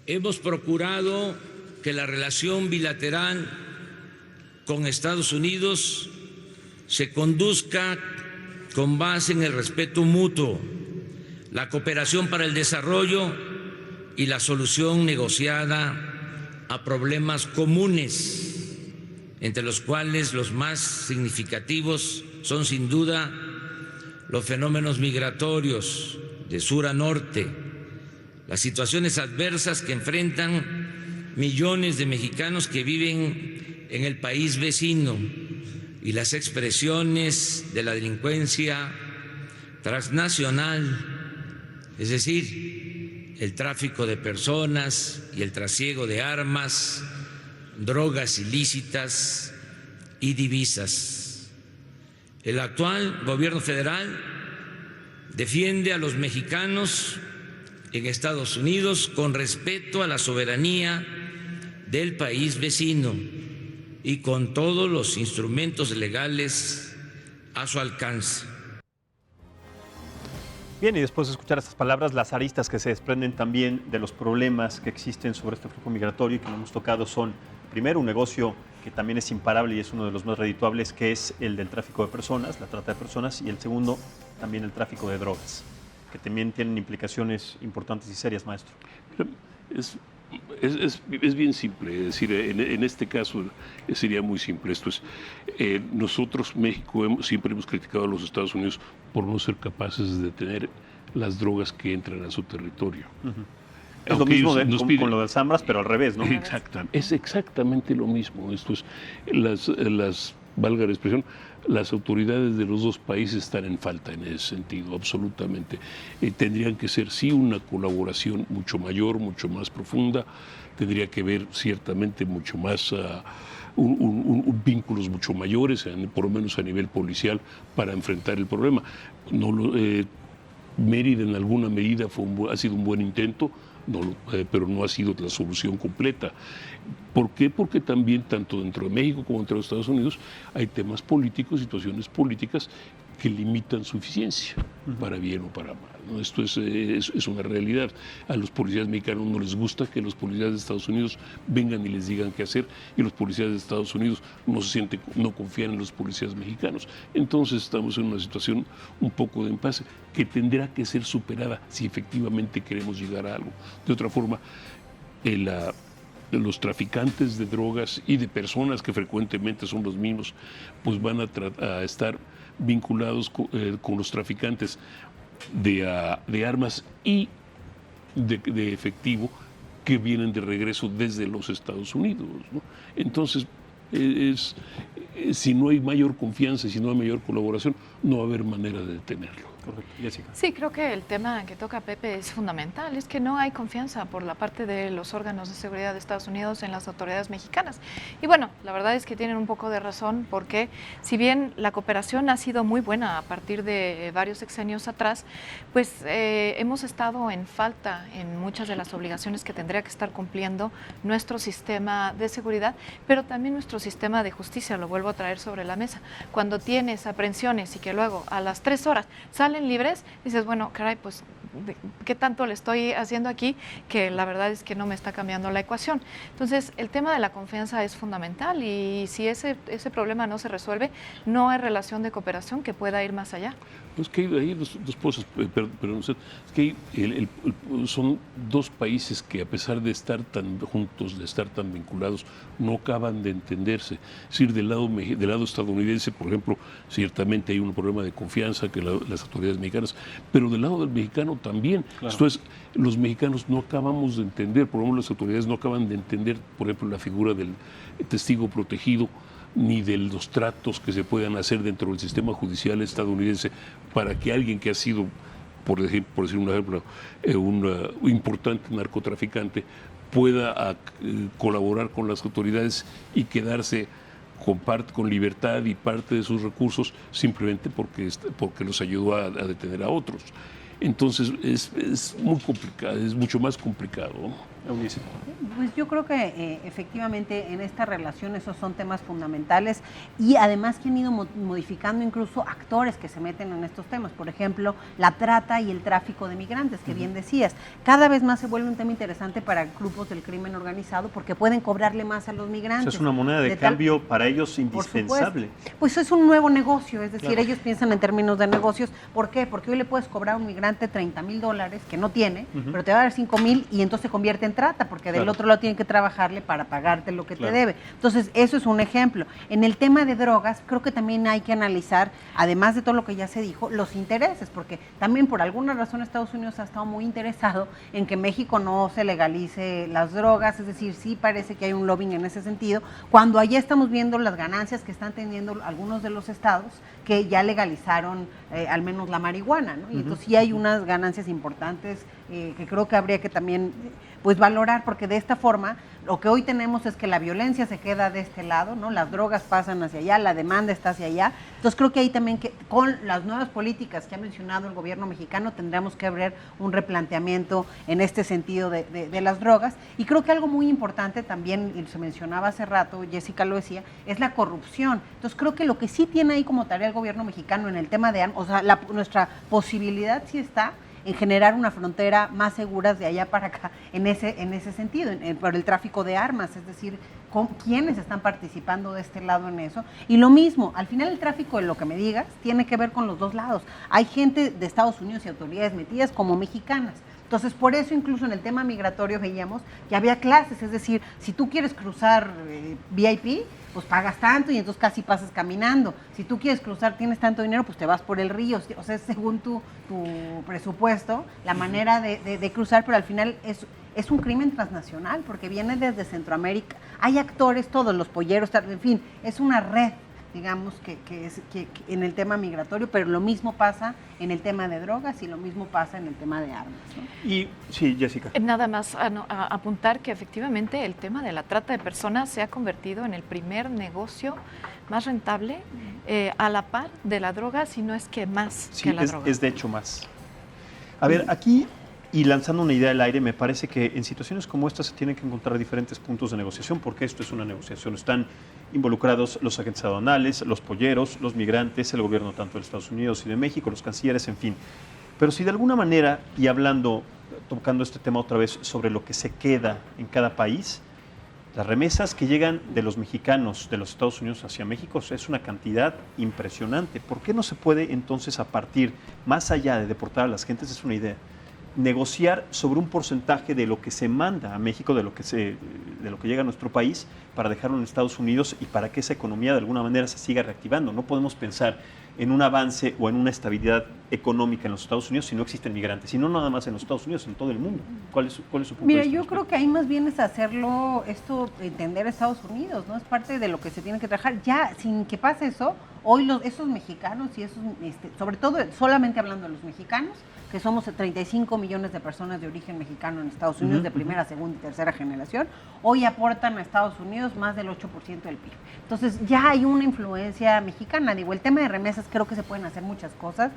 Hemos procurado que la relación bilateral con Estados Unidos se conduzca con base en el respeto mutuo, la cooperación para el desarrollo y la solución negociada a problemas comunes, entre los cuales los más significativos son sin duda los fenómenos migratorios de sur a norte, las situaciones adversas que enfrentan millones de mexicanos que viven en el país vecino y las expresiones de la delincuencia transnacional, es decir, el tráfico de personas y el trasiego de armas, drogas ilícitas y divisas. El actual gobierno federal defiende a los mexicanos en Estados Unidos con respeto a la soberanía del país vecino y con todos los instrumentos legales a su alcance. Bien, y después de escuchar estas palabras, las aristas que se desprenden también de los problemas que existen sobre este flujo migratorio y que hemos tocado son, primero, un negocio que también es imparable y es uno de los más redituables, que es el del tráfico de personas, la trata de personas, y el segundo, también el tráfico de drogas, que también tienen implicaciones importantes y serias, maestro. Es bien simple, es decir, en este caso sería muy simple. Esto es, nosotros, México, siempre hemos criticado a los Estados Unidos por no ser capaces de detener las drogas que entran a su territorio. Es lo mismo con lo del Zambras, pero al revés, ¿no? Exactamente, es exactamente lo mismo. Esto es, valga la expresión, las autoridades de los dos países están en falta en ese sentido, absolutamente. Tendrían que ser, sí, una colaboración mucho mayor, mucho más profunda, tendría que haber ciertamente mucho más, vínculos mucho mayores, por lo menos a nivel policial, para enfrentar el problema. Mérida en alguna medida ha sido un buen intento, pero no ha sido la solución completa. ¿Por qué? Porque también, tanto dentro de México como dentro de Estados Unidos, hay temas políticos, situaciones políticas que limitan su eficiencia, para bien o para mal, ¿no? Esto es una realidad. A los policías mexicanos no les gusta que los policías de Estados Unidos vengan y les digan qué hacer, y los policías de Estados Unidos no confían en los policías mexicanos. Entonces estamos en una situación un poco de impasse que tendrá que ser superada si efectivamente queremos llegar a algo. De otra forma, los traficantes de drogas y de personas, que frecuentemente son los mismos, pues van a estar vinculados con los traficantes de armas y de efectivo que vienen de regreso desde los Estados Unidos, ¿no? Entonces, si no hay mayor confianza, si no hay mayor colaboración, no va a haber manera de detenerlo. Correcto. Jessica. Sí, creo que el tema que toca Pepe es fundamental, es que no hay confianza por la parte de los órganos de seguridad de Estados Unidos en las autoridades mexicanas. Y bueno, la verdad es que tienen un poco de razón, porque si bien la cooperación ha sido muy buena a partir de varios sexenios atrás, pues hemos estado en falta en muchas de las obligaciones que tendría que estar cumpliendo nuestro sistema de seguridad, pero también nuestro sistema de justicia. Lo vuelvo a traer sobre la mesa. Cuando tienes aprehensiones y que luego a las 3 horas salen libres, dices, bueno, caray, pues, ¿qué tanto le estoy haciendo aquí? Que la verdad es que no me está cambiando la ecuación. Entonces, el tema de la confianza es fundamental, y si ese problema no se resuelve, no hay relación de cooperación que pueda ir más allá. Es que hay dos cosas, pero es que son dos países que, a pesar de estar tan juntos, de estar tan vinculados, no acaban de entenderse. Es decir, del lado estadounidense, por ejemplo, ciertamente hay un problema de confianza que las autoridades mexicanas, pero del lado del mexicano también. Claro. Esto es, los mexicanos no acabamos de entender, por ejemplo, las autoridades no acaban de entender, por ejemplo, la figura del testigo protegido, ni de los tratos que se puedan hacer dentro del sistema judicial estadounidense para que alguien que ha sido, por decir un ejemplo, un importante narcotraficante pueda colaborar con las autoridades y quedarse con libertad y parte de sus recursos simplemente porque los ayudó a detener a otros. Entonces es muy complicado, es mucho más complicado, ¿no? Eunice. Pues yo creo que efectivamente en esta relación esos son temas fundamentales y además que han ido modificando incluso actores que se meten en estos temas. Por ejemplo, la trata y el tráfico de migrantes, que bien decías. Cada vez más se vuelve un tema interesante para grupos del crimen organizado porque pueden cobrarle más a los migrantes. O sea, es una moneda de cambio para ellos indispensable. Pues es un nuevo negocio, es decir, ellos piensan en términos de negocios. ¿Por qué? Porque hoy le puedes cobrar a un migrante $30,000 que no tiene, pero te va a dar 5,000 y entonces se convierte en trata porque del otro lado tienen que trabajarle para pagarte lo que te debe. Entonces, eso es un ejemplo. En el tema de drogas, creo que también hay que analizar, además de todo lo que ya se dijo, los intereses, porque también por alguna razón Estados Unidos ha estado muy interesado en que México no se legalice las drogas, es decir, sí parece que hay un lobbying en ese sentido, cuando allá estamos viendo las ganancias que están teniendo algunos de los estados que ya legalizaron al menos la marihuana, ¿no? Y entonces sí hay unas ganancias importantes que creo que habría que también pues valorar, porque de esta forma lo que hoy tenemos es que la violencia se queda de este lado, ¿no? Las drogas pasan hacia allá, la demanda está hacia allá. Entonces creo que ahí también que con las nuevas políticas que ha mencionado el gobierno mexicano tendremos que ver un replanteamiento en este sentido de las drogas. Y creo que algo muy importante también, y se mencionaba hace rato, Jessica lo decía, es la corrupción. Entonces creo que lo que sí tiene ahí como tarea el gobierno mexicano en el tema de armas, o sea, nuestra posibilidad sí está en generar una frontera más segura de allá para acá, en ese sentido, por el tráfico de armas, es decir, quiénes están participando de este lado en eso. Y lo mismo, al final el tráfico, de lo que me digas, tiene que ver con los dos lados. Hay gente de Estados Unidos y autoridades metidas como mexicanas. Entonces, por eso incluso en el tema migratorio veíamos que había clases, es decir, si tú quieres cruzar VIP, pues pagas tanto y entonces casi pasas caminando. Si tú quieres cruzar, tienes tanto dinero, pues te vas por el río. O sea, según tu presupuesto, la manera de cruzar, pero al final es un crimen transnacional porque viene desde Centroamérica. Hay actores, todos los polleros, en fin, es una red, digamos, que en el tema migratorio, pero lo mismo pasa en el tema de drogas y lo mismo pasa en el tema de armas, ¿no? Y sí, Jessica. Nada más a apuntar que efectivamente el tema de la trata de personas se ha convertido en el primer negocio más rentable a la par de la droga, si no es que más que la droga. Es de hecho más. A ver, aquí, y lanzando una idea al aire, me parece que en situaciones como esta se tienen que encontrar diferentes puntos de negociación, porque esto es una negociación. Están involucrados los agentes aduanales, los polleros, los migrantes, el gobierno tanto de Estados Unidos y de México, los cancilleres, en fin. Pero si de alguna manera, y tocando este tema otra vez sobre lo que se queda en cada país, las remesas que llegan de los mexicanos de los Estados Unidos hacia México es una cantidad impresionante. ¿Por qué no se puede entonces, a partir, más allá de deportar a las gentes, es una idea, negociar sobre un porcentaje de lo que se manda a México, de lo que llega a nuestro país, para dejarlo en Estados Unidos y para que esa economía de alguna manera se siga reactivando? No podemos pensar en un avance o en una estabilidad económica en los Estados Unidos si no existen migrantes, y no nada más en los Estados Unidos, en todo el mundo. ¿Cuál es su punto de Mira, vista? yo creo que ahí más bien es hacerlo, entender a Estados Unidos, ¿no? Es parte de lo que se tiene que trabajar. Ya, sin que pase eso, hoy esos mexicanos y esos, sobre todo, solamente hablando de los mexicanos, que somos 35 millones de personas de origen mexicano en Estados Unidos, de primera, segunda y tercera generación, hoy aportan a Estados Unidos más del 8% del PIB. Entonces ya hay una influencia mexicana. Digo, el tema de remesas creo que se pueden hacer muchas cosas,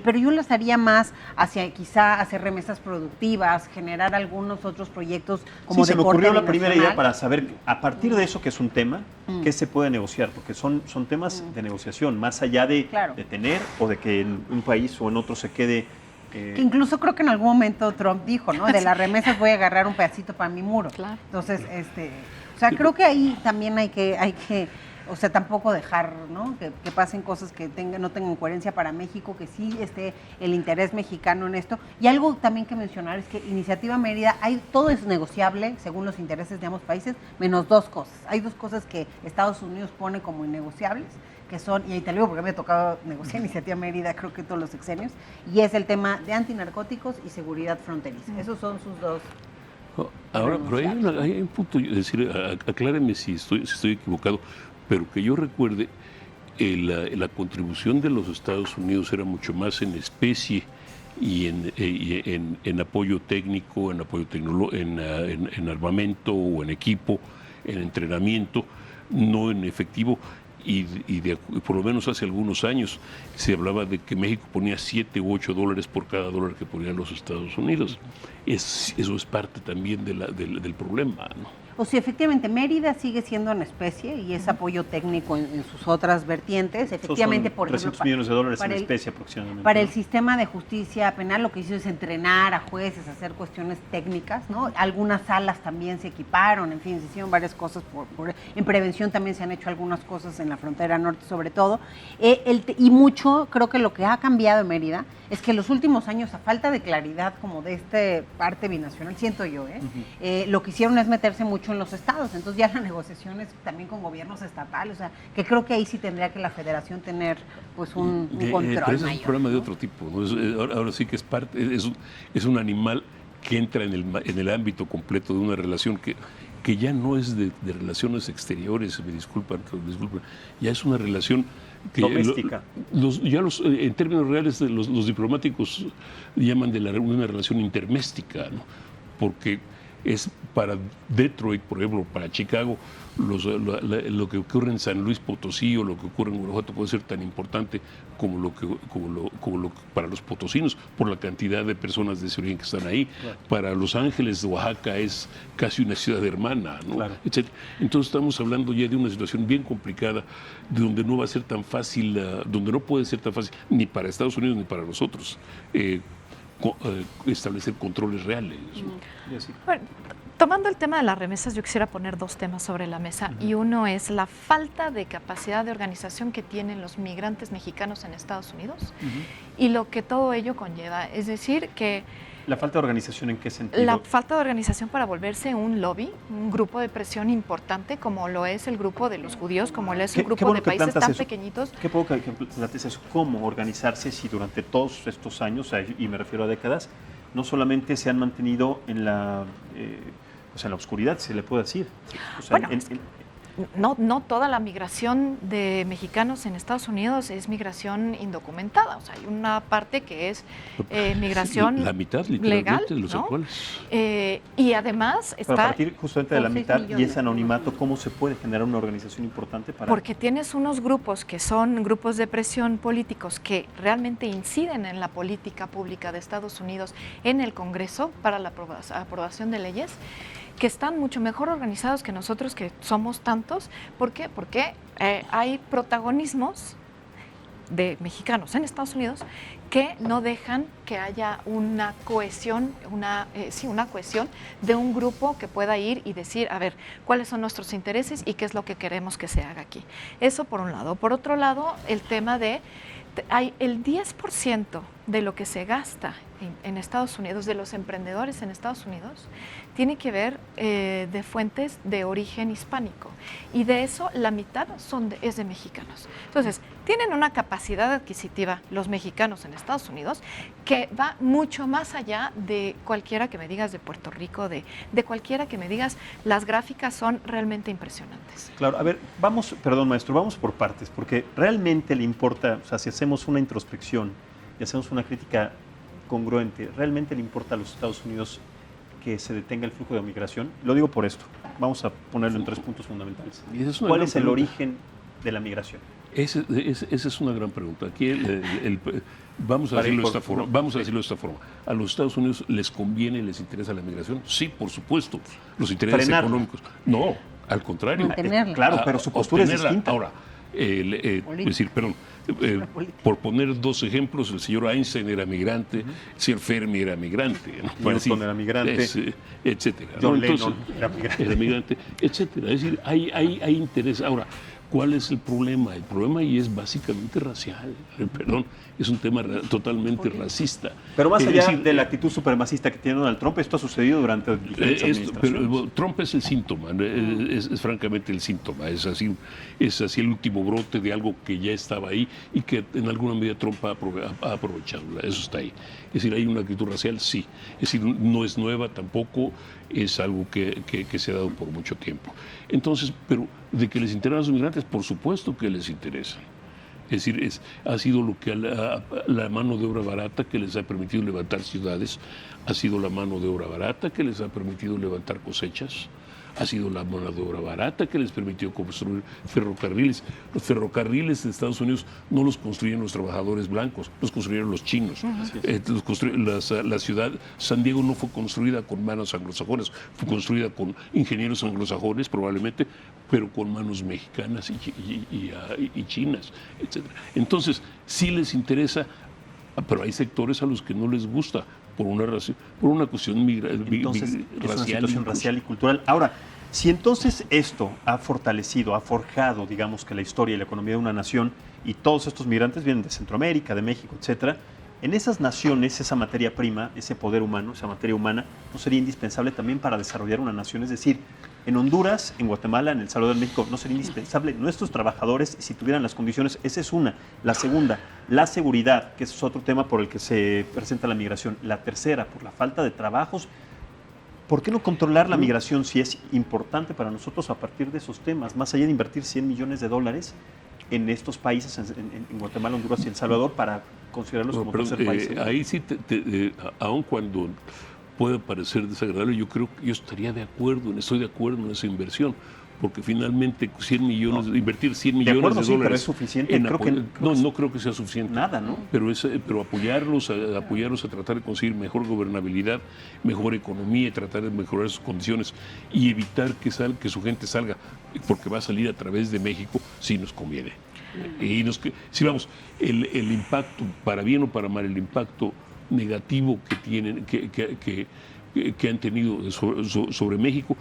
pero yo las haría más hacia quizá hacer remesas productivas, generar algunos otros proyectos como se de me corte ocurrió la primera idea binacional. para saber, a partir de eso que es un tema, ¿qué se puede negociar? Porque son temas de negociación, más allá de tener o de que en un país o en otro se quede. Que incluso creo que en algún momento Trump dijo, ¿no? De las remesas voy a agarrar un pedacito para mi muro. Claro. Entonces, o sea, creo que ahí también hay que, o sea, tampoco dejar, ¿no? Que pasen cosas que no tengan coherencia para México, que sí esté el interés mexicano en esto. Y algo también que mencionar es que Iniciativa Mérida, todo es negociable según los intereses de ambos países, menos dos cosas. Hay dos cosas que Estados Unidos pone como innegociables, que son, y ahí te lo digo porque me ha tocado negociar Iniciativa Mérida, creo que todos los sexenios, y es el tema de antinarcóticos y seguridad fronteriza. Esos son sus dos. Ahora, pero hay un punto, es decir, acláreme si estoy equivocado, pero que yo recuerde, la contribución de los Estados Unidos era mucho más en especie y en apoyo técnico, en apoyo en armamento o en equipo, en entrenamiento, no en efectivo. por lo menos hace algunos años se hablaba de que México ponía $7 u $8 por cada dólar que ponían los Estados Unidos. Eso es parte también del problema, ¿no? O sea, efectivamente, Mérida sigue siendo una especie y es apoyo técnico en sus otras vertientes. Efectivamente, por ejemplo, $300 millones en especie aproximadamente. Para el sistema de justicia penal lo que hizo es entrenar a jueces, hacer cuestiones técnicas, ¿no? Algunas salas también se equiparon, en fin, se hicieron varias cosas. En prevención también se han hecho algunas cosas en la frontera norte sobre todo. Y mucho, creo que lo que ha cambiado en Mérida es que en los últimos años, a falta de claridad como de esta parte binacional, siento yo, lo que hicieron es meterse mucho en los estados, entonces ya la negociación es también con gobiernos estatales, o sea, que creo que ahí sí tendría que la federación tener pues un control pero ese mayor, es un problema ¿no? de otro tipo, ¿no? Ahora sí que es un animal que entra en el ámbito completo de una relación que ya no es de relaciones exteriores, me disculpan, ya es una relación que doméstica. En términos reales los diplomáticos llaman de una relación interméstica, ¿no? Porque es para Detroit, por ejemplo, para Chicago, lo que ocurre en San Luis Potosí o lo que ocurre en Guanajuato puede ser tan importante como para los potosinos, por la cantidad de personas de ese origen que están ahí. Claro. Para Los Ángeles, Oaxaca es casi una ciudad hermana, ¿no? Claro. Etcétera. Entonces estamos hablando ya de una situación bien complicada, de donde no va a ser tan fácil, donde no puede ser tan fácil ni para Estados Unidos ni para nosotros establecer controles reales. Bueno, tomando el tema de las remesas, yo quisiera poner dos temas sobre la mesa, y uno es la falta de capacidad de organización que tienen los migrantes mexicanos en Estados Unidos y lo que todo ello conlleva, es decir, que ¿La falta de organización en qué sentido? La falta de organización para volverse un lobby, un grupo de presión importante, como lo es el grupo de los judíos, como lo es el grupo de países tan pequeñitos. Qué poco que plantees eso, cómo organizarse si durante todos estos años, y me refiero a décadas, no solamente se han mantenido en la oscuridad, se le puede decir. O sea, bueno, no toda la migración de mexicanos en Estados Unidos es migración indocumentada, o sea, hay una parte que es migración la mitad, legal, de los ¿no? actuales. Y además está... Pero a partir justamente de la mitad y ese anonimato, ¿cómo se puede generar una organización importante para...? Porque tienes unos grupos que son grupos de presión políticos que realmente inciden en la política pública de Estados Unidos en el Congreso para la aprobación de leyes, que están mucho mejor organizados que nosotros, que somos tantos. ¿Por qué? Porque hay protagonismos de mexicanos en Estados Unidos que no dejan que haya una cohesión, una cohesión de un grupo que pueda ir y decir, a ver, cuáles son nuestros intereses y qué es lo que queremos que se haga aquí. Eso por un lado. Por otro lado, el tema de hay el 10% de lo que se gasta en Estados Unidos, de los emprendedores en Estados Unidos, tiene que ver de fuentes de origen hispánico, y de eso la mitad es de mexicanos. Entonces, tienen una capacidad adquisitiva los mexicanos en Estados Unidos que va mucho más allá de cualquiera que me digas de Puerto Rico, de cualquiera que me digas. Las gráficas son realmente impresionantes. Claro, a ver, perdón maestro, vamos por partes, porque realmente le importa, o sea, si hacemos una introspección y hacemos una crítica congruente, ¿realmente le importa a los Estados Unidos que se detenga el flujo de migración? Lo digo por esto, vamos a ponerlo en 3 puntos fundamentales. ¿Cuál es el origen de la migración? Esa es una gran pregunta. Aquí vamos a decirlo de esta forma. ¿A los Estados Unidos les conviene, les interesa la migración? Sí, por supuesto. Los intereses económicos. No, al contrario. Claro, pero su postura es distinta. Ahora, por poner 2 ejemplos, el señor Einstein era migrante, el señor Fermi era migrante, ¿no? Newton era migrante, etcétera. John Lennon era migrante, etcétera. Es decir, hay interés. Ahora, ¿cuál es el problema? El problema ahí es básicamente racial. Perdón, es un tema totalmente racista. Pero más allá de la actitud supremacista que tiene Donald Trump, esto ha sucedido durante diferentes administraciones. Pero Trump es el síntoma, es francamente el síntoma. Es así el último brote de algo que ya estaba ahí y que en alguna medida Trump ha aprovechado. Eso está ahí. Es decir, hay una actitud racial, sí. Es decir, no es nueva tampoco, es algo que se ha dado por mucho tiempo. Entonces, pero de que les interesan los migrantes, por supuesto que les interesa. Es decir, ha sido lo que la mano de obra barata que les ha permitido levantar ciudades, ha sido la mano de obra barata que les ha permitido levantar cosechas, ha sido la mano de obra barata que les permitió construir ferrocarriles. Los ferrocarriles de Estados Unidos no los construyeron los trabajadores blancos, los construyeron los chinos. La ciudad San Diego no fue construida con manos anglosajonas, fue construida con ingenieros anglosajones probablemente, pero con manos mexicanas y chinas, etc. Entonces, sí les interesa, pero hay sectores a los que no les gusta por una cuestión entonces, es una racial. situación racial y cultural. Ahora, si entonces esto ha fortalecido, ha forjado, digamos, que la historia y la economía de una nación, y todos estos migrantes vienen de Centroamérica, de México, etcétera, en esas naciones, esa materia prima, ese poder humano, esa materia humana, ¿no sería indispensable también para desarrollar una nación? Es decir, en Honduras, en Guatemala, en El Salvador, en México, ¿no sería indispensable nuestros trabajadores si tuvieran las condiciones? Esa es una. La segunda, la seguridad, que es otro tema por el que se presenta la migración. La tercera, por la falta de trabajos. ¿Por qué no controlar la migración si es importante para nosotros a partir de esos temas? Más allá de invertir $100 millones en estos países, en Guatemala, Honduras y El Salvador, para considerarlos como tercer país. Ahí sí, aun cuando pueda parecer desagradable, yo estaría de acuerdo, estoy de acuerdo en esa inversión, porque finalmente 100 millones, invertir 100 millones de dólares. Sí, pero es suficiente. No creo que sea suficiente. Nada, ¿no? Pero apoyarlos a tratar de conseguir mejor gobernabilidad, mejor economía, y tratar de mejorar sus condiciones y evitar que su gente salga, porque va a salir a través de México, sí nos conviene. Y si vamos, el impacto, para bien o para mal, el impacto negativo que tienen, que han tenido sobre México,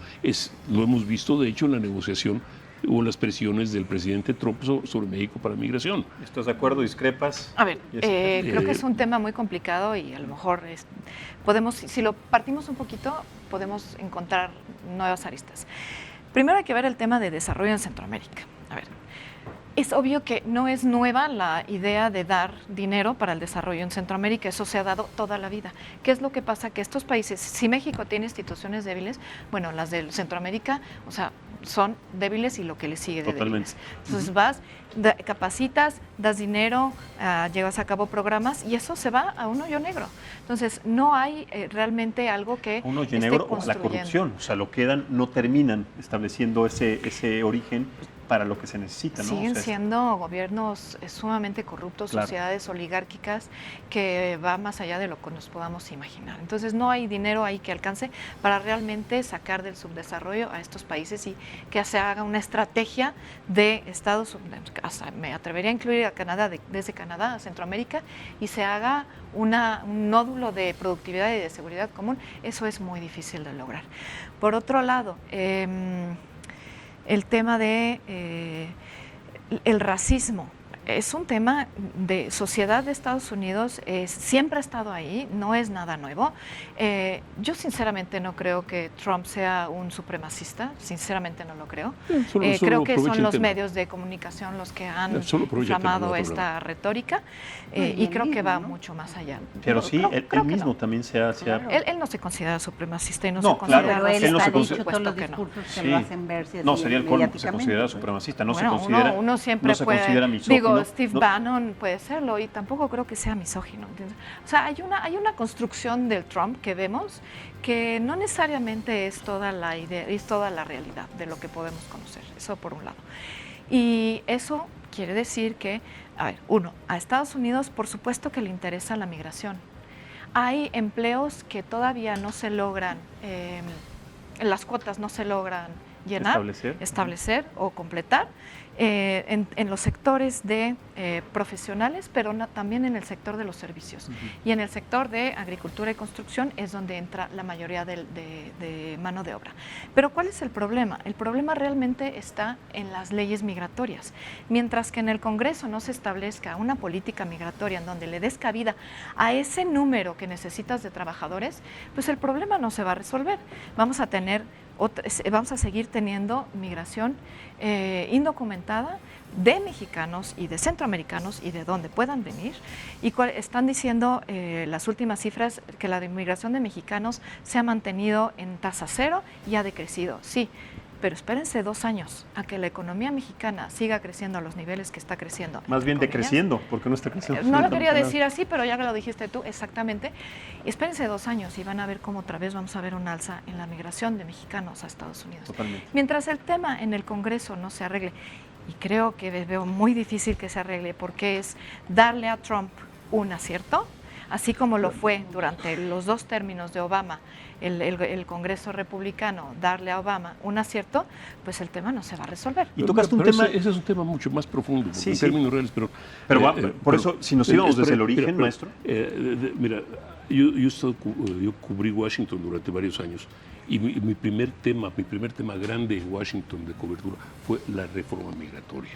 lo hemos visto de hecho en la negociación o las presiones del presidente Trump sobre México para migración. ¿Estás de acuerdo? ¿Discrepas? A ver, creo que es un tema muy complicado y a lo mejor podemos, si lo partimos un poquito, podemos encontrar nuevas aristas. Primero hay que ver el tema de desarrollo en Centroamérica. A ver, es obvio que no es nueva la idea de dar dinero para el desarrollo en Centroamérica, eso se ha dado toda la vida. ¿Qué es lo que pasa? Que estos países, si México tiene instituciones débiles, bueno, las de Centroamérica, o sea, son débiles y lo que le sigue de débiles. Entonces vas, capacitas, das dinero, llevas a cabo programas y eso se va a un hoyo negro. Entonces no hay realmente algo que un hoyo negro o la corrupción, o sea, no terminan estableciendo ese origen para lo que se necesita, ¿no? Siguen siendo gobiernos sumamente corruptos, claro, sociedades oligárquicas que va más allá de lo que nos podamos imaginar. Entonces no hay dinero ahí que alcance para realmente sacar del subdesarrollo a estos países y que se haga una estrategia de Estados Unidos, me atrevería a incluir a Canadá, desde Canadá a Centroamérica, y se haga un nódulo de productividad y de seguridad común. Eso es muy difícil de lograr. Por otro lado, el tema de el racismo es un tema de sociedad de Estados Unidos, siempre ha estado ahí, no es nada nuevo. Yo sinceramente no creo que Trump sea un supremacista, sinceramente no lo creo. Creo que son los medios de comunicación los que han inflamado esta retórica y creo que va mucho más allá. Pero sí, él mismo también se ha... Él no se considera supremacista y no se considera... Claro, él está dicho todos los discursos que lo hacen verse así. No, sería el colmo que se considera supremacista, no se considera... Uno siempre considera misógino. Steve Bannon puede serlo y tampoco creo que sea misógino. O sea, hay una construcción del Trump que vemos que no necesariamente es toda la idea, es toda la realidad de lo que podemos conocer. Eso por un lado. Y eso quiere decir que, a ver, a Estados Unidos por supuesto que le interesa la migración. Hay empleos que todavía no se logran, las cuotas no se logran llenar, establecer o completar en los sectores de profesionales, pero también en el sector de los servicios. Y en el sector de agricultura y construcción es donde entra la mayoría de mano de obra. Pero ¿cuál es el problema? El problema realmente está en las leyes migratorias. Mientras que en el Congreso no se establezca una política migratoria en donde le des cabida a ese número que necesitas de trabajadores, pues el problema no se va a resolver. Vamos a seguir teniendo migración indocumentada de mexicanos y de centroamericanos y de donde puedan venir. Y están diciendo las últimas cifras que la inmigración de mexicanos se ha mantenido en tasa cero y ha decrecido. Sí, pero espérense 2 años a que la economía mexicana siga creciendo a los niveles que está creciendo. Más bien decreciendo, porque no está creciendo. No lo quería decir así, pero ya que lo dijiste tú, exactamente. Espérense 2 años y van a ver cómo otra vez vamos a ver un alza en la migración de mexicanos a Estados Unidos. Totalmente. Mientras el tema en el Congreso no se arregle, y creo que veo muy difícil que se arregle, porque es darle a Trump un acierto, así como lo fue durante los 2 términos de Obama, el Congreso republicano, darle a Obama un acierto, pues el tema no se va a resolver. Y tocaste un tema... Ese es un tema mucho más profundo, sí, en términos reales, pero... por eso, si nos íbamos desde el origen, maestro... Mira, yo cubrí Washington durante varios años, y mi primer tema grande en Washington de cobertura fue la reforma migratoria.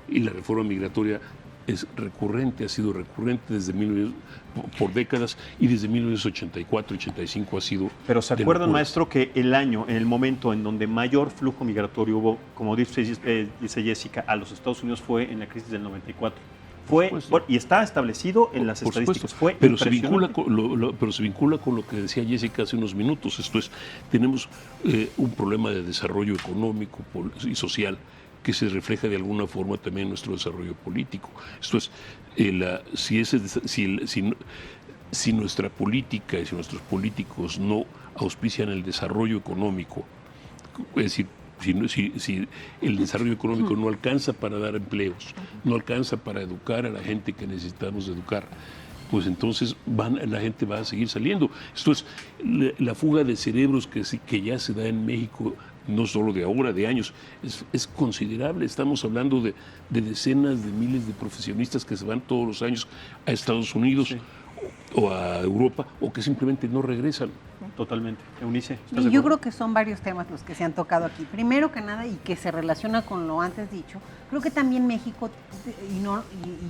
Y la reforma migratoria es recurrente, ha sido recurrente por décadas, y desde 1984-85 ha sido... Pero ¿se acuerdan, maestro, que en el momento en donde mayor flujo migratorio hubo, como dice Jessica, a los Estados Unidos fue en la crisis del 94? Y está establecido en las estadísticas. Pero se vincula con lo que decía Jessica hace unos minutos. Esto es, tenemos un problema de desarrollo económico y social que se refleja de alguna forma también en nuestro desarrollo político. Esto es, si nuestra política y si nuestros políticos no auspician el desarrollo económico, es decir, si el desarrollo económico no alcanza para dar empleos, no alcanza para educar a la gente que necesitamos educar, pues entonces la gente va a seguir saliendo. Esto es la fuga de cerebros que ya se da en México, no solo de ahora, de años, es considerable. Estamos hablando de decenas de miles de profesionistas que se van todos los años a Estados Unidos o a Europa, o que simplemente no regresan. Totalmente. Eunice, y yo creo que son varios temas los que se han tocado aquí. Primero que nada, y que se relaciona con lo antes dicho, creo que también México,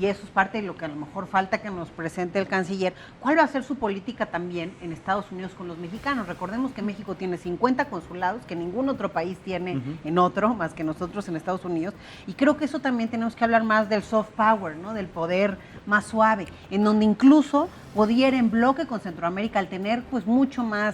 y eso es parte de lo que a lo mejor falta que nos presente el canciller, cuál va a ser su política también en Estados Unidos con los mexicanos. Recordemos que México tiene 50 consulados, que ningún otro país tiene en otro, más que nosotros en Estados Unidos, y creo que eso también tenemos que hablar más del soft power, ¿no? Del poder más suave, en donde incluso pudiera en bloque con Centroamérica, al tener pues mucho más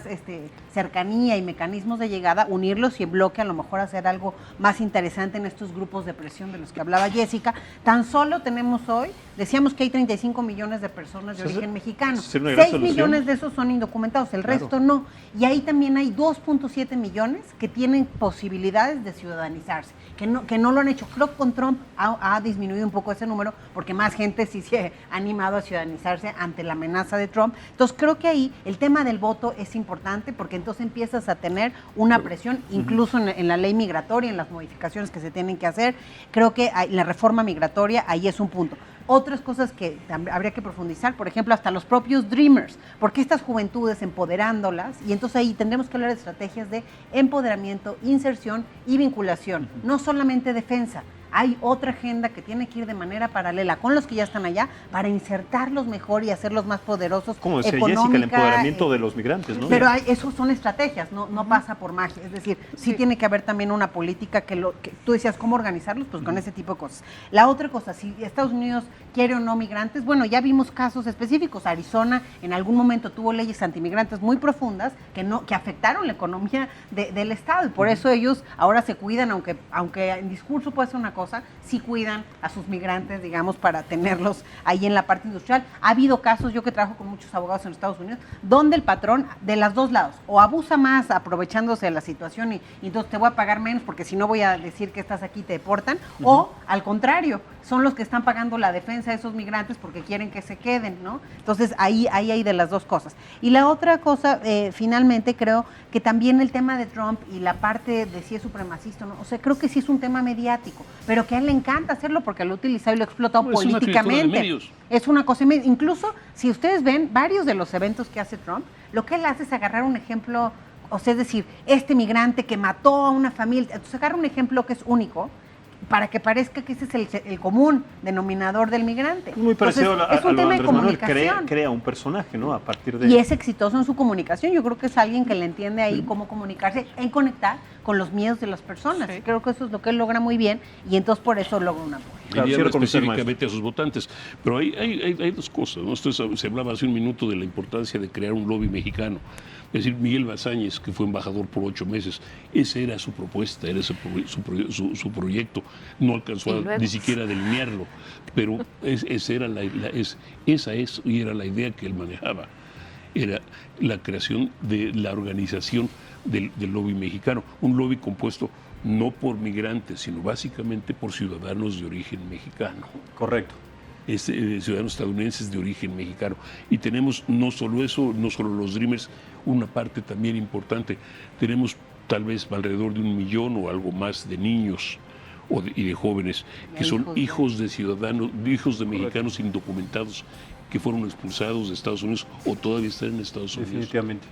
cercanía y mecanismos de llegada, unirlos y en bloque a lo mejor hacer algo más interesante en estos grupos de presión de los que hablaba Jessica. Tan solo tenemos hoy, decíamos que hay 35 millones de personas de origen mexicano, 6 millones de esos son indocumentados, el resto no, y ahí también hay 2.7 millones que tienen posibilidades de ciudadanizarse, que no lo han hecho. Creo que con Trump ha disminuido un poco ese número, porque más gente sí se ha animado a ciudadanizarse ante la amenaza de Trump. Entonces creo que ahí el tema del voto es importante, porque entonces empiezas a tener una presión, incluso en la ley migratoria, en las modificaciones que se tienen que hacer. Creo que la reforma migratoria ahí es un punto. Otras cosas que habría que profundizar, por ejemplo, hasta los propios Dreamers, porque estas juventudes empoderándolas, y entonces ahí tendremos que hablar de estrategias de empoderamiento, inserción y vinculación, no solamente defensa. Hay otra agenda que tiene que ir de manera paralela con los que ya están allá para insertarlos mejor y hacerlos más poderosos. Como decía Jessica, el empoderamiento de los migrantes, ¿no? Pero eso son estrategias, no pasa por magia. Es decir, sí tiene que haber también una política que tú decías, ¿cómo organizarlos? Pues con ese tipo de cosas. La otra cosa, si Estados Unidos quiere o no migrantes, bueno, ya vimos casos específicos. Arizona en algún momento tuvo leyes antimigrantes muy profundas que afectaron la economía del Estado, y por eso ellos ahora se cuidan, aunque en discurso puede ser una cosa, sí cuidan a sus migrantes, digamos, para tenerlos ahí en la parte industrial. Ha habido casos, yo que trabajo con muchos abogados en Estados Unidos, donde el patrón de los dos lados o abusa más aprovechándose de la situación y entonces te voy a pagar menos porque si no voy a decir que estás aquí te deportan, o al contrario, son los que están pagando la defensa de esos migrantes porque quieren que se queden, ¿no? Entonces ahí hay de las dos cosas. Y la otra cosa, finalmente, creo que también el tema de Trump y la parte de si es supremacista o no, o sea, creo que sí es un tema mediático, pero que a él le encanta hacerlo porque lo ha utilizado y lo ha explotado políticamente. Es una cosa, incluso si ustedes ven varios de los eventos que hace Trump, lo que él hace es agarrar un ejemplo, o sea, es decir, este migrante que mató a una familia, entonces agarra un ejemplo que es único, para que parezca que ese es el común denominador del migrante. Muy parecido entonces, es un tema de comunicación. Crea un personaje, ¿no? A partir de... Y es exitoso en su comunicación. Yo creo que es alguien que le entiende ahí cómo comunicarse, en conectar con los miedos de las personas. Sí. Creo que eso es lo que él logra muy bien y entonces por eso logra un apoyo. Claro, Y quiero habla conocer específicamente a sus votantes. Pero hay dos cosas, ¿no? Se hablaba hace un minuto de la importancia de crear un lobby mexicano. Es decir, Miguel Bazáñez, que fue embajador por 8 meses, esa era su propuesta, era su proyecto. No alcanzó ni siquiera a delinearlo, pero esa era la idea que él manejaba. Era la creación de la organización del lobby mexicano, un lobby compuesto no por migrantes, sino básicamente por ciudadanos de origen mexicano. Correcto. Ciudadanos estadounidenses de origen mexicano. Y tenemos no solo eso, no solo los Dreamers, una parte también importante. Tenemos tal vez alrededor de 1 millón o algo más de niños y de jóvenes que son hijos de ciudadanos, hijos de mexicanos indocumentados que fueron expulsados de Estados Unidos o todavía están en Estados Unidos. Definitivamente.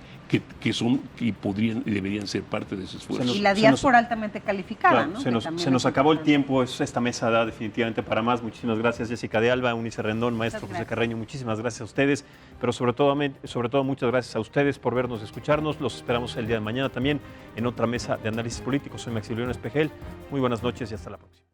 Que son y podrían y deberían ser parte de ese esfuerzo. Y la diáspora altamente calificada, Claro, ¿no? se nos acabó el tiempo, esta mesa da definitivamente para más. Muchísimas gracias, Jessica de Alba, Eunice Rendón, maestro José Carreño, muchísimas gracias a ustedes, pero sobre todo muchas gracias a ustedes por vernos, escucharnos. Los esperamos el día de mañana también en otra mesa de análisis político. Soy Maximiliano Espejel, muy buenas noches y hasta la próxima.